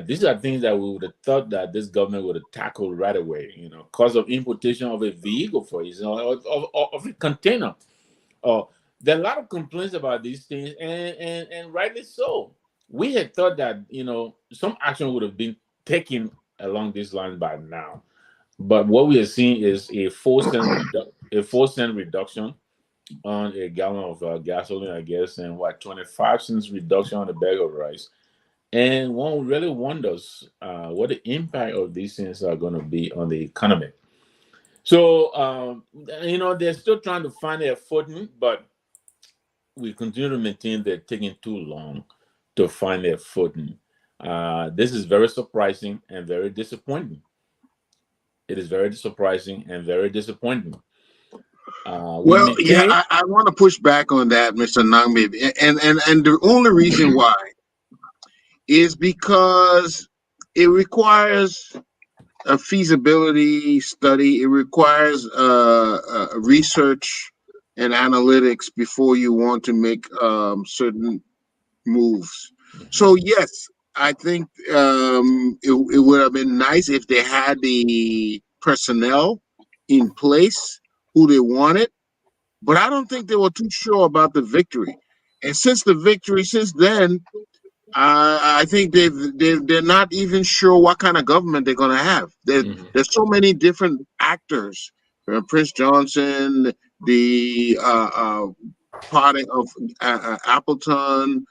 These are things that we would have thought that this government would have tackled right away. You know, cost of importation of a vehicle, for example, of a container. There are a lot of complaints about these things, and rightly so. We had thought that, you know, some action would have been taken along these lines by now. But what we are seeing is a 4 cent reduction on a gallon of gasoline, I guess, and 25 cents reduction on a bag of rice. And one really wonders what the impact of these things are going to be on the economy. So, you know, they're still trying to find their footing, but we continue to maintain they're taking too long to find their footing. This is very surprising and very disappointing. It is very surprising and very disappointing. Well, yeah, I want to push back on that, Mr. Nangmib, and the only reason why is because it requires a feasibility study. It requires research and analytics before you want to make certain moves. So yes, I think it would have been nice if they had the personnel in place who they wanted, but I don't think they were too sure about the victory. And since then, I think they're not even sure what kind of government they're going to have. There's so many different actors Prince Johnson, the party of Appleton,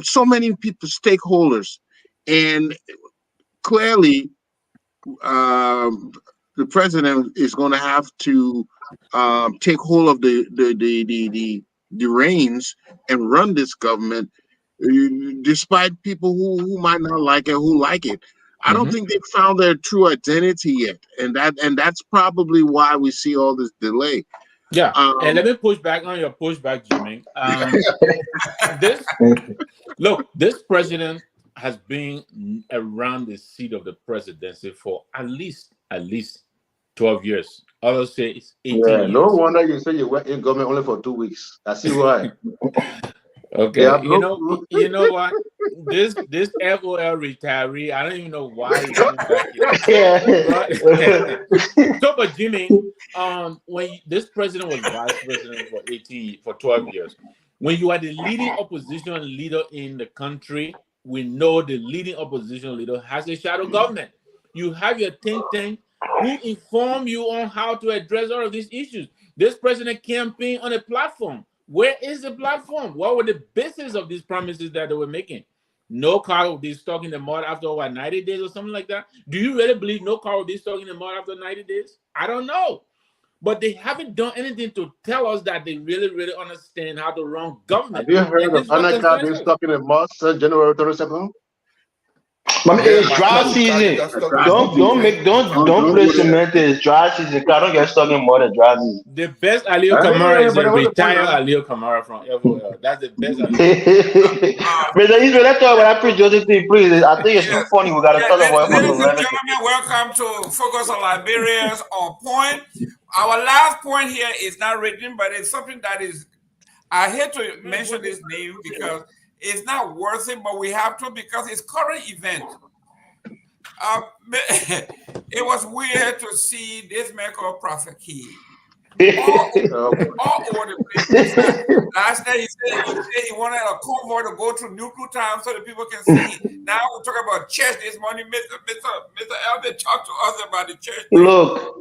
so many people, stakeholders, and clearly, the president is going to have to take hold of the reins and run this government, despite people who might not like it, who like it. I don't think they've found their true identity yet, and that's probably why we see all this delay. Yeah, and let me push back on your pushback, Jimmy. This president has been around the seat of the presidency for at least 12 years. Others say it's 18 years. No wonder you say you were in government only for 2 weeks. I see why. Okay, you know what? This FOL retiree, I don't even know why he's coming back here. But Jimmy, when this president was vice president for 12 years, when you are the leading opposition leader in the country, we know the leading opposition leader has a shadow government. You have your think tank who inform you on how to address all of these issues. This president campaigned on a platform. Where is the platform? What were the basis of these promises that they were making? No car will be stuck in the mud after 90 days or something like that. Do you really believe no car will be stuck in the mud after 90 days? I don't know. But they haven't done anything to tell us that they really understand how to run government. Have you heard of Anaka being stuck in the mud since January 22nd? It's dry season. Don't play cement. It's dry season. I don't get stuck in mud and dry season. The best Alio Kamarra is a retired Alio Kamarra from FOL. That's the best Mr. Israel, let's talk about that Prince thing, please. I think it's too funny. We got to talk about it. Ladies and gentlemen, welcome to Focus on Liberians on Point. Our last point here is not written, but it's something that is, I hate to mention this name because it's not worth it, but we have to because it's current event. It was weird to see this man called Prophet Key all over the place. Last night he said he wanted a convoy to go through neutral town so that people can see. Now we're talking about church this morning. Mr. Elvin talked to us about the church. Look,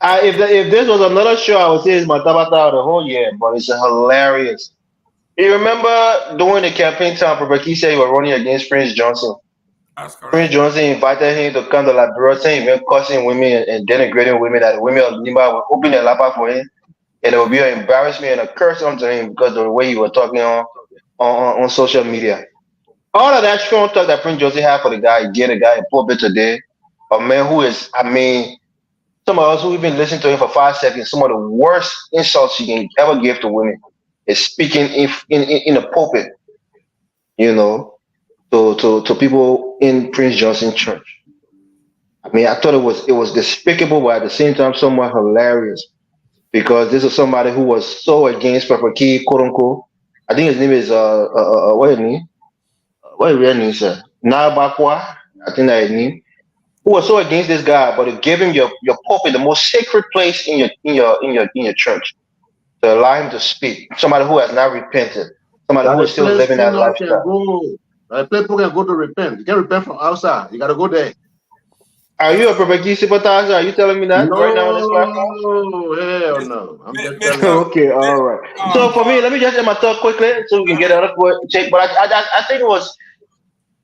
if this was another show, I would say it's my tabata the whole year, but it's hilarious. You remember during the campaign time, Prophet Key said he was running against Prince Johnson. Prince Johnson invited him to come to Liberia, saying he was cursing women and denigrating women, that the women of Lima would open their lap for him, and it would be an embarrassment and a curse unto him because of the way he was talking on social media. All of that strong talk that Prince Johnson had for the guy, he gave the guy in pulpit today, a man who is, some of us who even listened to him for 5 seconds, some of the worst insults he can ever give to women is speaking in a pulpit, to people in Prince Johnson Church. I thought it was despicable, but at the same time somewhat hilarious, because this is somebody who was so against Prophet Key, quote unquote. I think his name is what is his name? What is his real name, sir? Nabakwa, I think that's his name. Who was so against this guy, but to give him your pulpit, the most sacred place in your church, to allow him to speak. Somebody who has not repented, somebody who is still living that lifestyle. People can go to repent. You can't repent from outside. You got to go there. Are you a Prophet Key sympathizer? Are you telling me that right now on this platform? No, hell no. I'm just telling you. Okay, all right. So for me, let me just end my talk quickly so we can get another check. But I think it was,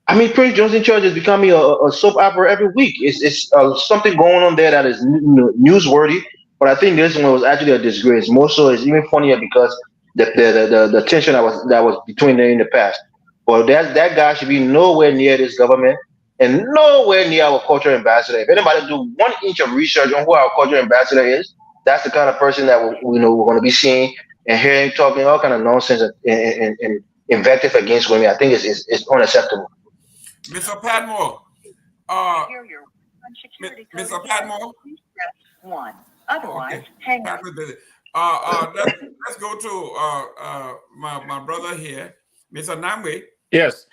Prince Johnson Church is becoming a soap opera every week. It's something going on there that is newsworthy. But I think this one was actually a disgrace. More so, it's even funnier because the tension that was between them in the past. But that guy should be nowhere near this government and nowhere near our cultural ambassador. If anybody do 1 inch of research on who our cultural ambassador is, that's the kind of person that we're going to be seeing and hearing talking all kind of nonsense and invective against women. I think it's unacceptable. Mr. Padmore, Mr. Padmore, one. Otherwise, hang on. Let's go to my brother here, Mr. Nangwe. Yes,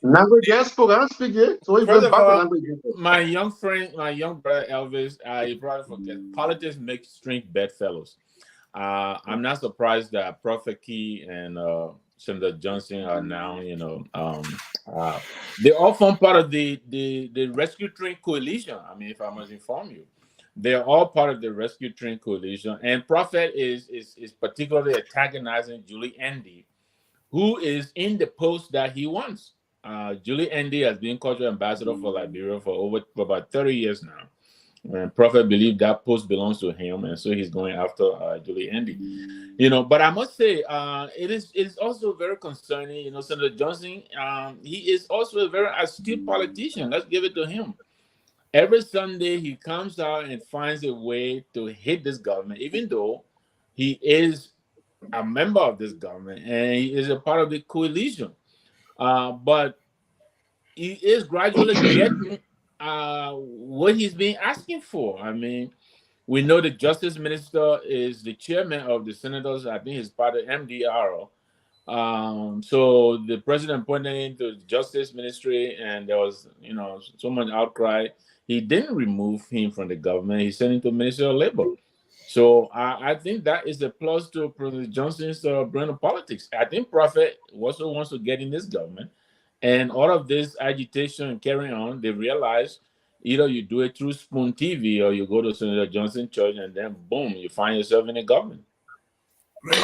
language just spoke. I don't speak yet. So my young friend, my young brother Elvis, you probably forget. Politics makes strange bedfellows. I'm not surprised that Prophet Key and Senator Johnson are now, they all form part of the Rescue Train Coalition. If I must inform you, They're all part of the Rescue Train Coalition, and Prophet is particularly antagonizing Julie Andy, who is in the post that he wants. Julie Andy has been cultural ambassador for Liberia for about 30 years now. And Prophet believed that post belongs to him, and so he's going after Julie Andy. But I must say, it is also very concerning. Senator Johnson, he is also a very astute politician. Let's give it to him. Every Sunday, he comes out and finds a way to hit this government, even though he is a member of this government and he is a part of the coalition. But he is gradually getting what he's been asking for. I mean, we know the Justice Minister is the chairman of the Senators. I think he's part of MDR. So the president appointed him to the Justice Ministry, and there was, so much outcry. He didn't remove him from the government. He sent him to Ministry of Labor. So I think that is a plus to President Johnson's brand of politics. I think Prophet also wants to get in this government. And all of this agitation and carrying on, they realize either you do it through Spoon TV or you go to Senator Johnson Church and then boom, you find yourself in the government.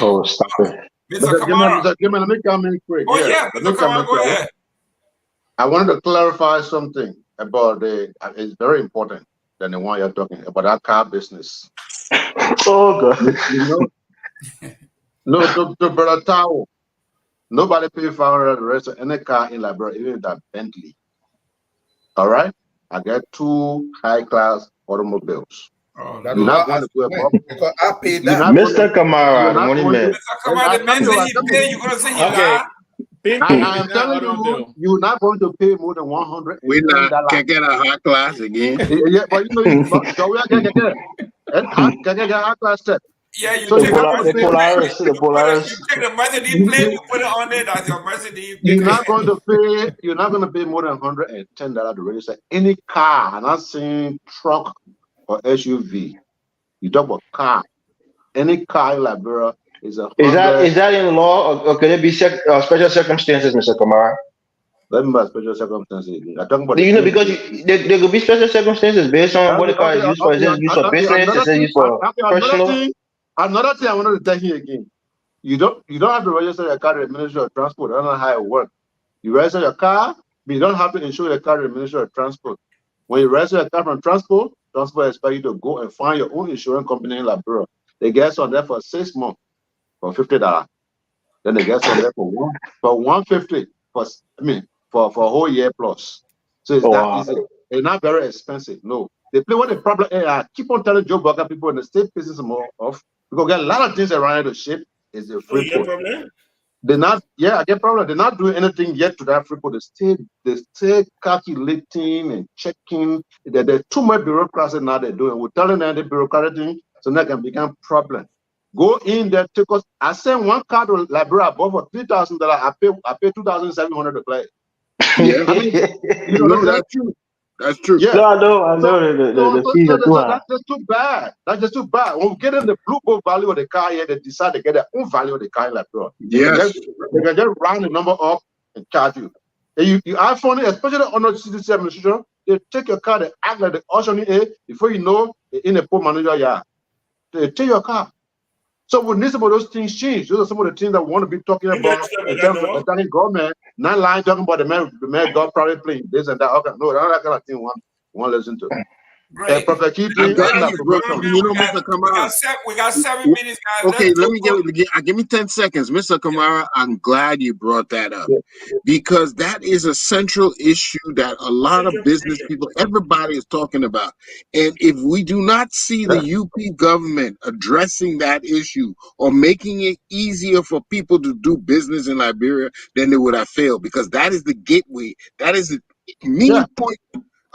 Oh, stop it. Mr. Kamarra. Let me come in quick. Oh, yeah, Mr. Kamarra, go ahead. I wanted to clarify something about it's very important than the one you're talking about, that car business. Oh, God. No, to Brother Tao, nobody pay $500 to register any car in Liberia, even that Bentley. All right? I got 2 high-class automobiles. Oh, you're not going to do it, because I paid that. Mr. Kamarra, the money man. Mr. Kamarra, the man said he paid, you're going to say he lied? I am telling you, you're not going to pay more than $100. We not can get a high class again. Yeah, but so we are going to get a high class set. Yeah, you So take the Polaris. You take the Mercedes plate, you put it on there, that's your Mercedes. You're not going to pay more than $110 to register any car. I'm not saying truck or SUV. You talk about car. Any car in Liberia is Is that in law, or could it be special circumstances, Mr. Kamarra? Let me about special circumstances. I'm talking about because there could be special circumstances based on what the car is used for. Is it used for business? Is it used for personal? Another thing I wanted to tell you again. You don't have to register your car to the Ministry of Transport. I don't know how it works. You register your car, but you don't have to insure your car to the Ministry of Transport. When you register your car from Transport expect you to go and find your own insurance company in Liberia. They get some there for 6 months for $50. Then they get some there for $150 for a whole year plus. So it's that easy. It's not very expensive. No. They play what the problem is. I keep on telling Joe Boakai people in the state pisses them off because get a lot of things around the ship is the free port. I get problem. They're not doing anything yet to that free port. They stay calculating and checking. There's too much bureaucracy now they're doing. We're telling them the bureaucratic thing so that can become problem. Go in there, because I send one car to Liberia above for $3,000. I pay $2,700 to play. Yeah, that's true. That's true. Yeah. No, I know the fees are too high. That's just too bad. That's just too bad. When we get in the blue book value of the car here, they decide to get their own value of the car in Liberia. Yes. They can just round the number up and charge you. And you iPhone it, especially under CDC administration, they take your car, they act like the auctioning A, before you know, they're in a poor manager yard. They take your car. So we need some of those things change. Those are some of the things that we want to be talking about in terms of attacking government, not lying, talking about the man God probably playing this and that. Okay, no, that kind of thing we want to listen to. Great. Prophet, keep doing Mr. Kamarra. We got 7 minutes, guys. Okay, give me 10 seconds. Mr. Kamarra, I'm glad you brought that up because that is a central issue that a lot of business people, everybody is talking about. And if we do not see the UP government addressing that issue or making it easier for people to do business in Liberia, then they would have failed, because that is the gateway. That is the main point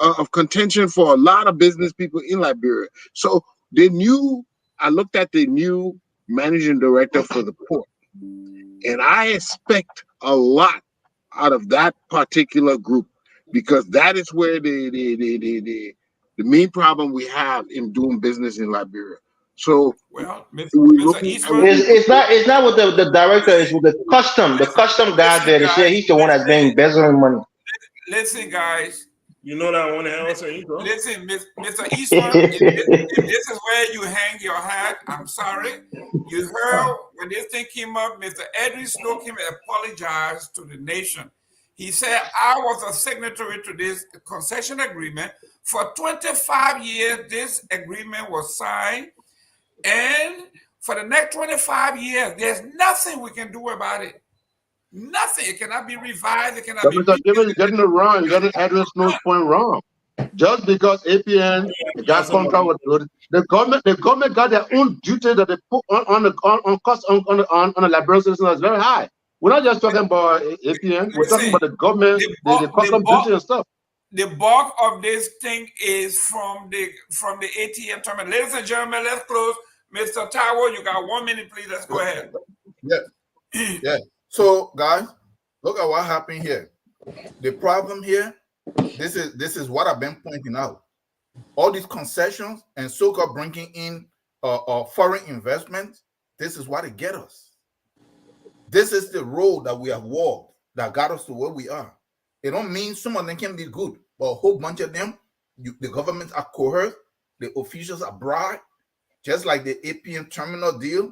of contention for a lot of business people in Liberia. So I looked at the new managing director for the port, and I expect a lot out of that particular group, because that is where the main problem we have in doing business in Liberia. So it's not with the director, it's with the custom guy there. They say he's the one that's been embezzling money. Listen, guys. You know that one else, and you go. Listen, Mr. Eastman, if this is where you hang your hat, I'm sorry. You heard when this thing came up, Mr. Edwin Snow came and apologized to the nation. He said, I was a signatory to this concession agreement. For 25 years, this agreement was signed. And for the next 25 years, there's nothing we can do about it. Nothing. It cannot be revised. It cannot be. You're getting it wrong. You're getting Edwin Snow's point wrong. Just because APN got contract with the government got their own duty that they put on the liberal citizens that's very high. We're not just talking about APN. We're talking about the government, the custom duty and stuff. The bulk of this thing is from the ATM terminal. Ladies and gentlemen, let's close. Mr. Taiwo, you got 1 minute, please. Let's go ahead. Yeah. So, guys, look at what happened here. The problem here, this is what I've been pointing out. All these concessions and so-called bringing in foreign investment, this is what it get us. This is the road that we have walked that got us to where we are. It don't mean some of them can be good, but a whole bunch of them, the governments are coerced, the officials are bribed, just like the APM terminal deal.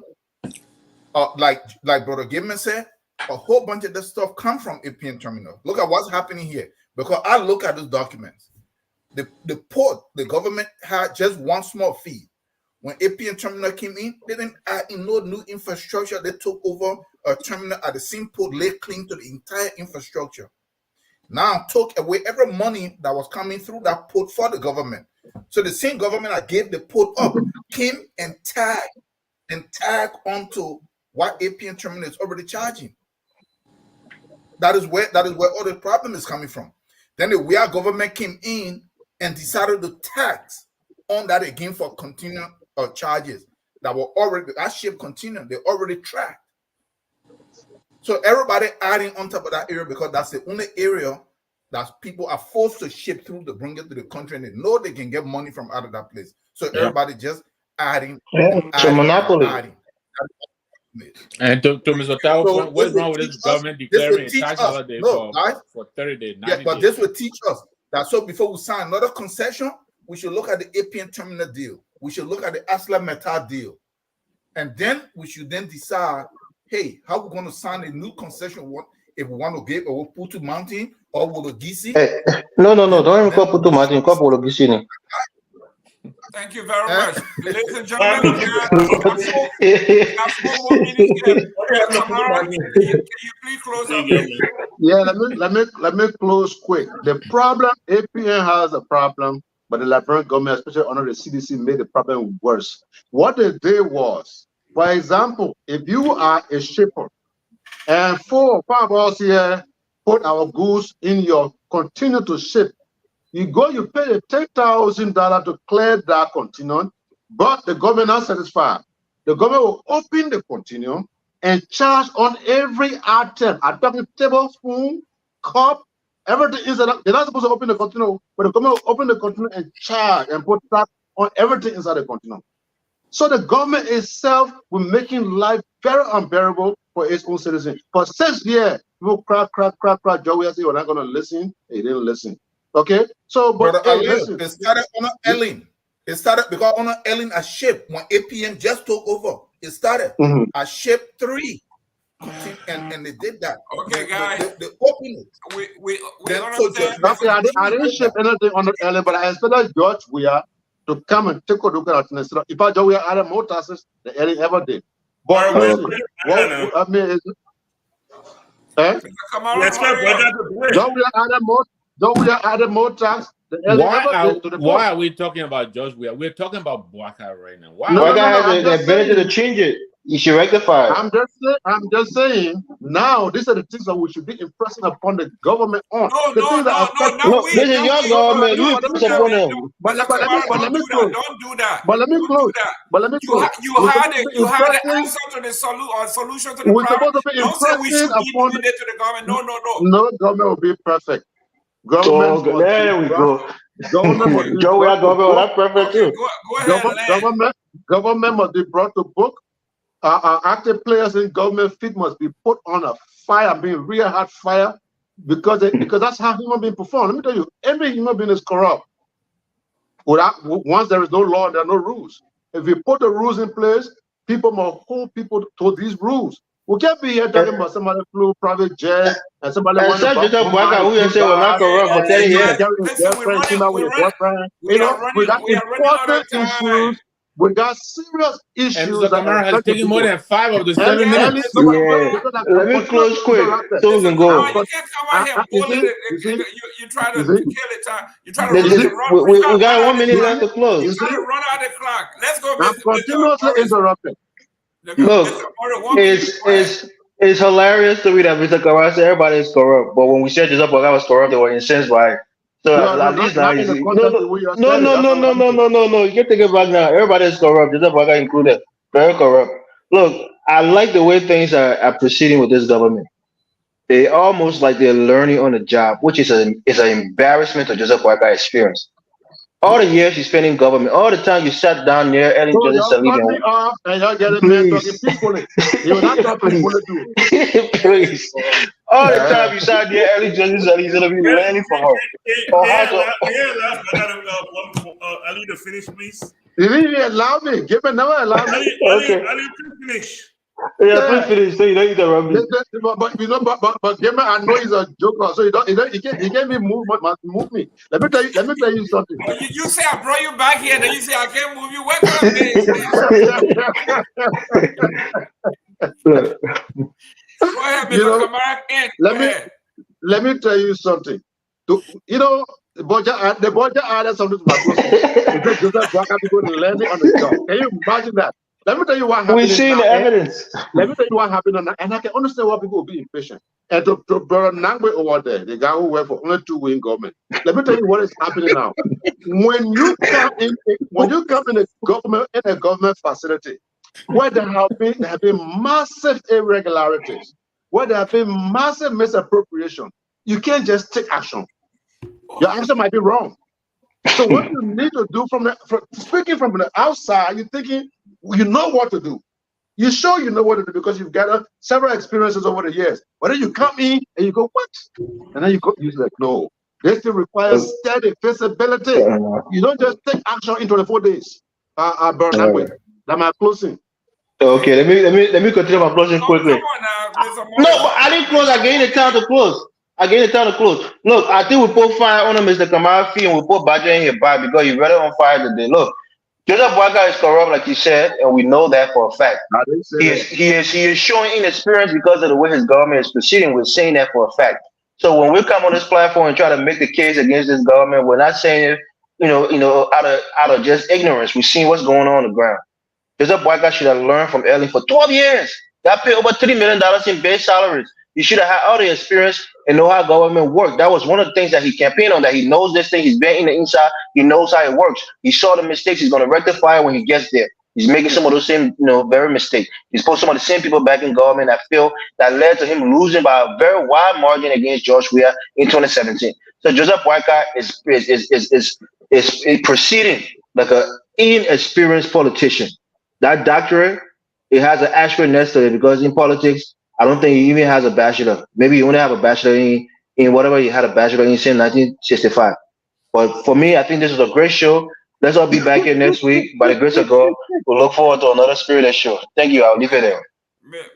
Like Brother Gibman said, a whole bunch of this stuff come from APM terminal. Look at what's happening here. Because I look at those documents. The port, the government had just one small fee. When APM terminal came in, they didn't add in no new infrastructure. They took over a terminal at the same port, laid claim to the entire infrastructure. Now took away every money that was coming through that port for the government. So the same government that gave the port up came and tagged onto what APM terminal is already charging. That is where all the problem is coming from. Then the Weah government came in and decided to tax on that again for continuing charges that were already, that ship continued, they already tracked. So everybody adding on top of that area because that's the only area that people are forced to ship through to bring it to the country, and they know they can get money from out of that place. So everybody just adding. It's a monopoly. And to Mr. Tao, what's wrong with this government declaring a tax holiday for 30 days? Yeah, but this will teach us that so before we sign another concession, we should look at the APN terminal deal. We should look at the Asla Metal deal. And then we should then decide, hey, how we're going to sign a new concession if we want to give a Putu Mountain or Wologisi. Hey, no, don't even call Putu Mountain, call Wologisi. Thank you very much. Ladies and gentlemen, we have 4 more minutes here. Can you please close up? Yeah, let me close quick. The problem, APN has a problem, but the Liberian government, especially under the CDC, made the problem worse. What they did was, for example, if you are a shipper and 4 or 5 of us here put our goods in your continue to ship, you pay the $10,000 to clear that continuum, but the government not satisfied. The government will open the continuum and charge on every item. I'm talking tablespoon, cup, everything inside. They're not supposed to open the continuum, but the government will open the continuum and charge and put tax on everything inside the continuum. So the government itself will making life very unbearable for its own citizens. For 6 years, people crack. Joey, I say, we're not going to listen. They didn't listen. Okay, so but listen. It started on Ellen. It started because on Ellen a ship when APM just took over. It started a ship 3, and they did that. Okay, guys, they opened it. We I didn't ship anything on Ellen, but I expected George Weah to come and take a look at it. If I George Weah added more taxes than Ellen ever did. But what I mean is, Don't we add more tax? Why are we talking about George Weah? We're talking about Boakai right now. Boakai has the ability to change it. You should rectify it. I'm just saying. Now, these are the things that we should be impressing upon the government on. No, this is your government. You impress upon them. But let me close. Don't do that. But let me close. You had an answer to the solution to the problem. Don't say we should be doing it to the government. No. No government will be perfect. There we go. Joe, we are government. That's perfect too. Go ahead. Government must be brought to book. Active players in government feet must be put on a fire, being real hot fire. because that's how human beings perform. Let me tell you, every human being is corrupt. Once there is no law, there are no rules. If we put the rules in place, people must hold people to these rules. We can't be here talking about somebody flew private jet and somebody went to Except Joseph Boakai, who you say was not corrupt for 30 years. Listen, we are running out important of time. issues. We got serious And issues. Mr. Kamarra has taken more than 5 of the 7 Ellie, minutes. Let me close quick so we can go. You can't come out here bullying it. You try to kill it. You try to We got 1 minute left to close. You try to run out the clock. Let's go, I'm continuously interrupted. Look, it's hilarious to me that Mr. Kamarra said everybody is corrupt, but when we said Joseph Boakai was corrupt, they were incensed by it. So at least now you see. No. You can't take it back now. Everybody is corrupt. Joseph Boakai included. Very corrupt. Look, I like the way things are proceeding with this government. They almost like they're learning on the job, which is an embarrassment to Joseph Boakai experience. All the years you spent in government, all the time you sat down there, Ellen So Johnson y'all cut me off and y'all get a man talking peacefully. You will not talk peacefully too. Please. All the time you sat there, Ellen Johnson, he's gonna be learning from her. Ali to finish, please. You didn't even allow me. Give me never allow me. Ali, finish. Yeah, please finish. So you don't interrupt me. But you know, but Gamer, I know he's a joker, so he can't be moved, move me. Let me tell you something. You say I brought you back here, then you say I can't move you. What kind of thing? Go ahead, Mr. Kamarra. Let me tell you something. You know, the budget added something to my question. Because Joseph Boakai people landing on the job. Can you imagine that? Let me tell you what happened. We've seen the evidence. Let me tell you what happened, and I can understand why people will be impatient. And to Brother Nangwe over there, the guy who worked for only 2 in government, let me tell you what is happening now. When you come in a government facility where there have been massive irregularities, where there have been massive misappropriation, you can't just take action. Your action might be wrong. So what you need to do speaking from the outside, you're thinking you know what to do. You sure you know what to do because you've gathered several experiences over the years. But then you come in and you go, what? And then you're like, no. This still requires steady visibility. You don't just take action in 24 days. That's my closing. Okay, let me continue my closing quickly. Come on now, no, but I didn't close. I gave the time to close. Look, I think we put fire on Mr. Kamarra fee and we put Badger in here back because he's really on fire today. Look, Joseph Boakai is corrupt, like you said, and we know that for a fact. He is showing inexperience because of the way his government is proceeding. We're saying that for a fact. So when we come on this platform and try to make the case against this government, we're not saying it, out of just ignorance. We're seeing what's going on the ground. Joseph Boakai should have learned from Ellen for 12 years. Got paid over $3 million in base salaries. You should have had all the experience and know how government works. That was one of the things that he campaigned on, that he knows this thing. He's been in the inside. He knows how it works. He saw the mistakes. He's going to rectify it when he gets there. He's making some of those same, very mistakes. He's put some of the same people back in government that led to him losing by a very wide margin against George Weah in 2017. So Joseph Boakai is proceeding like an inexperienced politician. That doctorate, it has an asterisk next to it because in politics, I don't think he even has a bachelor. Maybe he only have a bachelor in whatever he had a bachelor in since 1965. But for me, I think this is a great show. Let's all be back here next week. By the grace of God, we'll look forward to another spirited show. Thank you. I'll leave it there.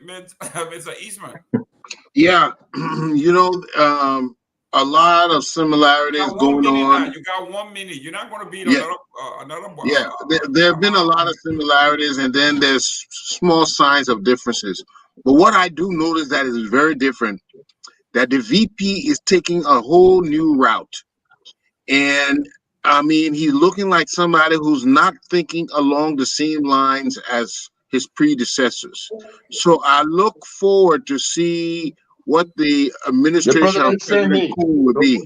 Mr. Eastman. Yeah, a lot of similarities going on. Now. You got 1 minute. You're not going to beat another. Yeah, there have been a lot of similarities, and then there's small signs of differences. But what I do notice that is very different, that the VP is taking a whole new route. And I mean, he's looking like somebody who's not thinking along the same lines as his predecessors. So I look forward to see what the administration of President Coon would be.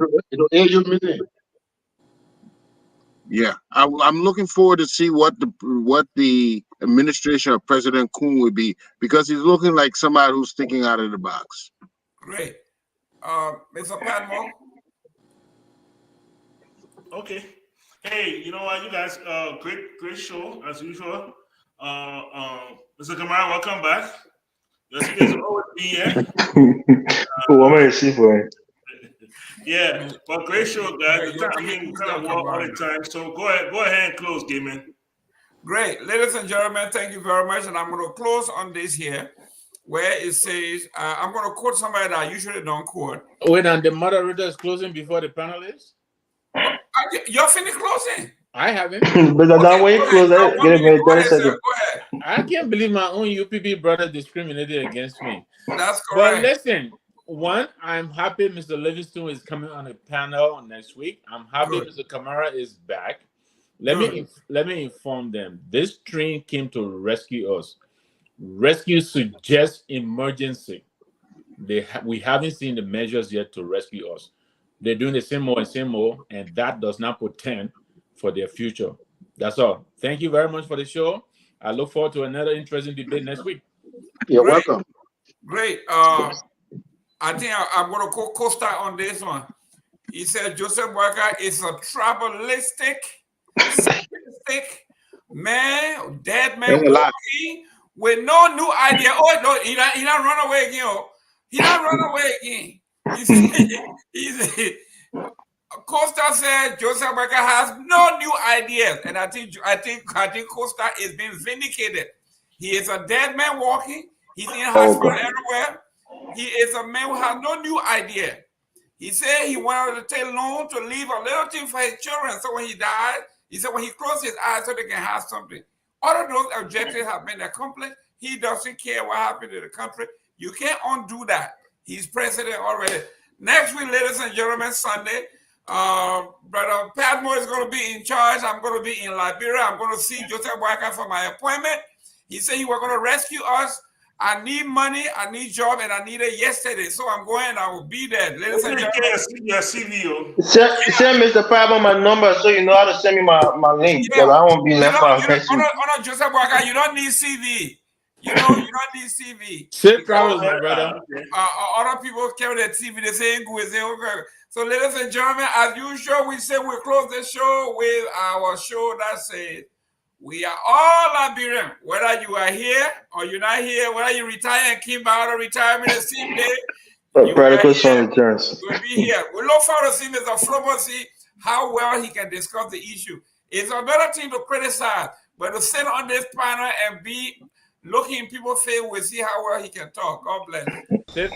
Yeah, I'm looking forward to see what the administration of President Coon would be, because he's looking like somebody who's thinking out of the box. Great. Mr. Padmore? Okay. Hey, you know what, you guys, great show as usual. Mr. Kamarra, welcome back. Your speakers will always be here. What am I see for it? Yeah, but great show, guys. Yeah, The time, I mean, we kind of walk all the time. So go ahead and close, Gaming. Great. Ladies and gentlemen, thank you very much. And I'm going to close on this here, where it says, I'm going to quote somebody that I usually don't quote. Wait, and the moderator is closing before the panelists? You're finished closing. I haven't. Brother, don't wait, close it. Give me 30 seconds. Go ahead. I can't believe my own UPP brother discriminated against me. That's correct. But listen, one, I'm happy Mr. Livingston is coming on a panel next week. I'm happy Mr. Kamarra is back. Let me inform them. This train came to rescue us. Rescue suggests emergency. We haven't seen the measures yet to rescue us. They're doing the same more, and that does not portend for their future. That's all. Thank you very much for the show. I look forward to another interesting debate next week. You're welcome. Great. I think I'm going to co-star on this one. He said Joseph Boakai is a tribalistic, man, dead man walking with no new idea. Oh, no, he not run away again. He not run away again. Costa said Joseph Boakai has no new ideas, and I think Costa is being vindicated. He is a dead man walking. He's in hospital everywhere. He is a man who has no new idea. He said he wanted to take loan to leave a little thing for his children. So when he died, he said when he closed his eyes so they can have something. All of those objectives have been accomplished. He doesn't care what happened to the country. You can't undo that. He's president already. Next week, ladies and gentlemen, Sunday, Brother Padmore is going to be in charge. I'm going to be in Liberia. I'm going to see Joseph Boakai for my appointment. He said he was going to rescue us. I need money, I need job, and I need it yesterday. So I'm going and I will be there. Ladies and gentlemen. Send Mr. Padmore my number so you know how to send me my link. Because I won't be left out next week. Joseph Boakai, you don't need CV. You don't need CV. Safe travels, my brother. Other people carry their TV. They say, okay. So, ladies and gentlemen, as usual, we say we close the show with our show that says, we are all Liberian, whether you are here or you're not here, whether you retire and came out of retirement the same day. Prodigal son returns. We'll be here. We look forward to seeing Mr. Flobo, see how well he can discuss the issue. It's another thing to criticize, but to sit on this panel and be looking in people's face, we'll see how well he can talk. God bless. Good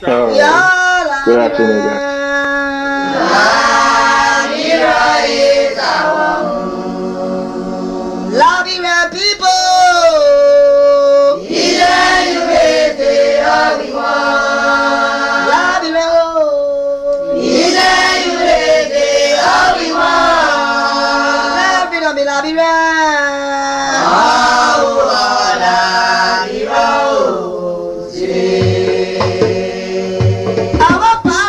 afternoon, Liberia people, Liberia,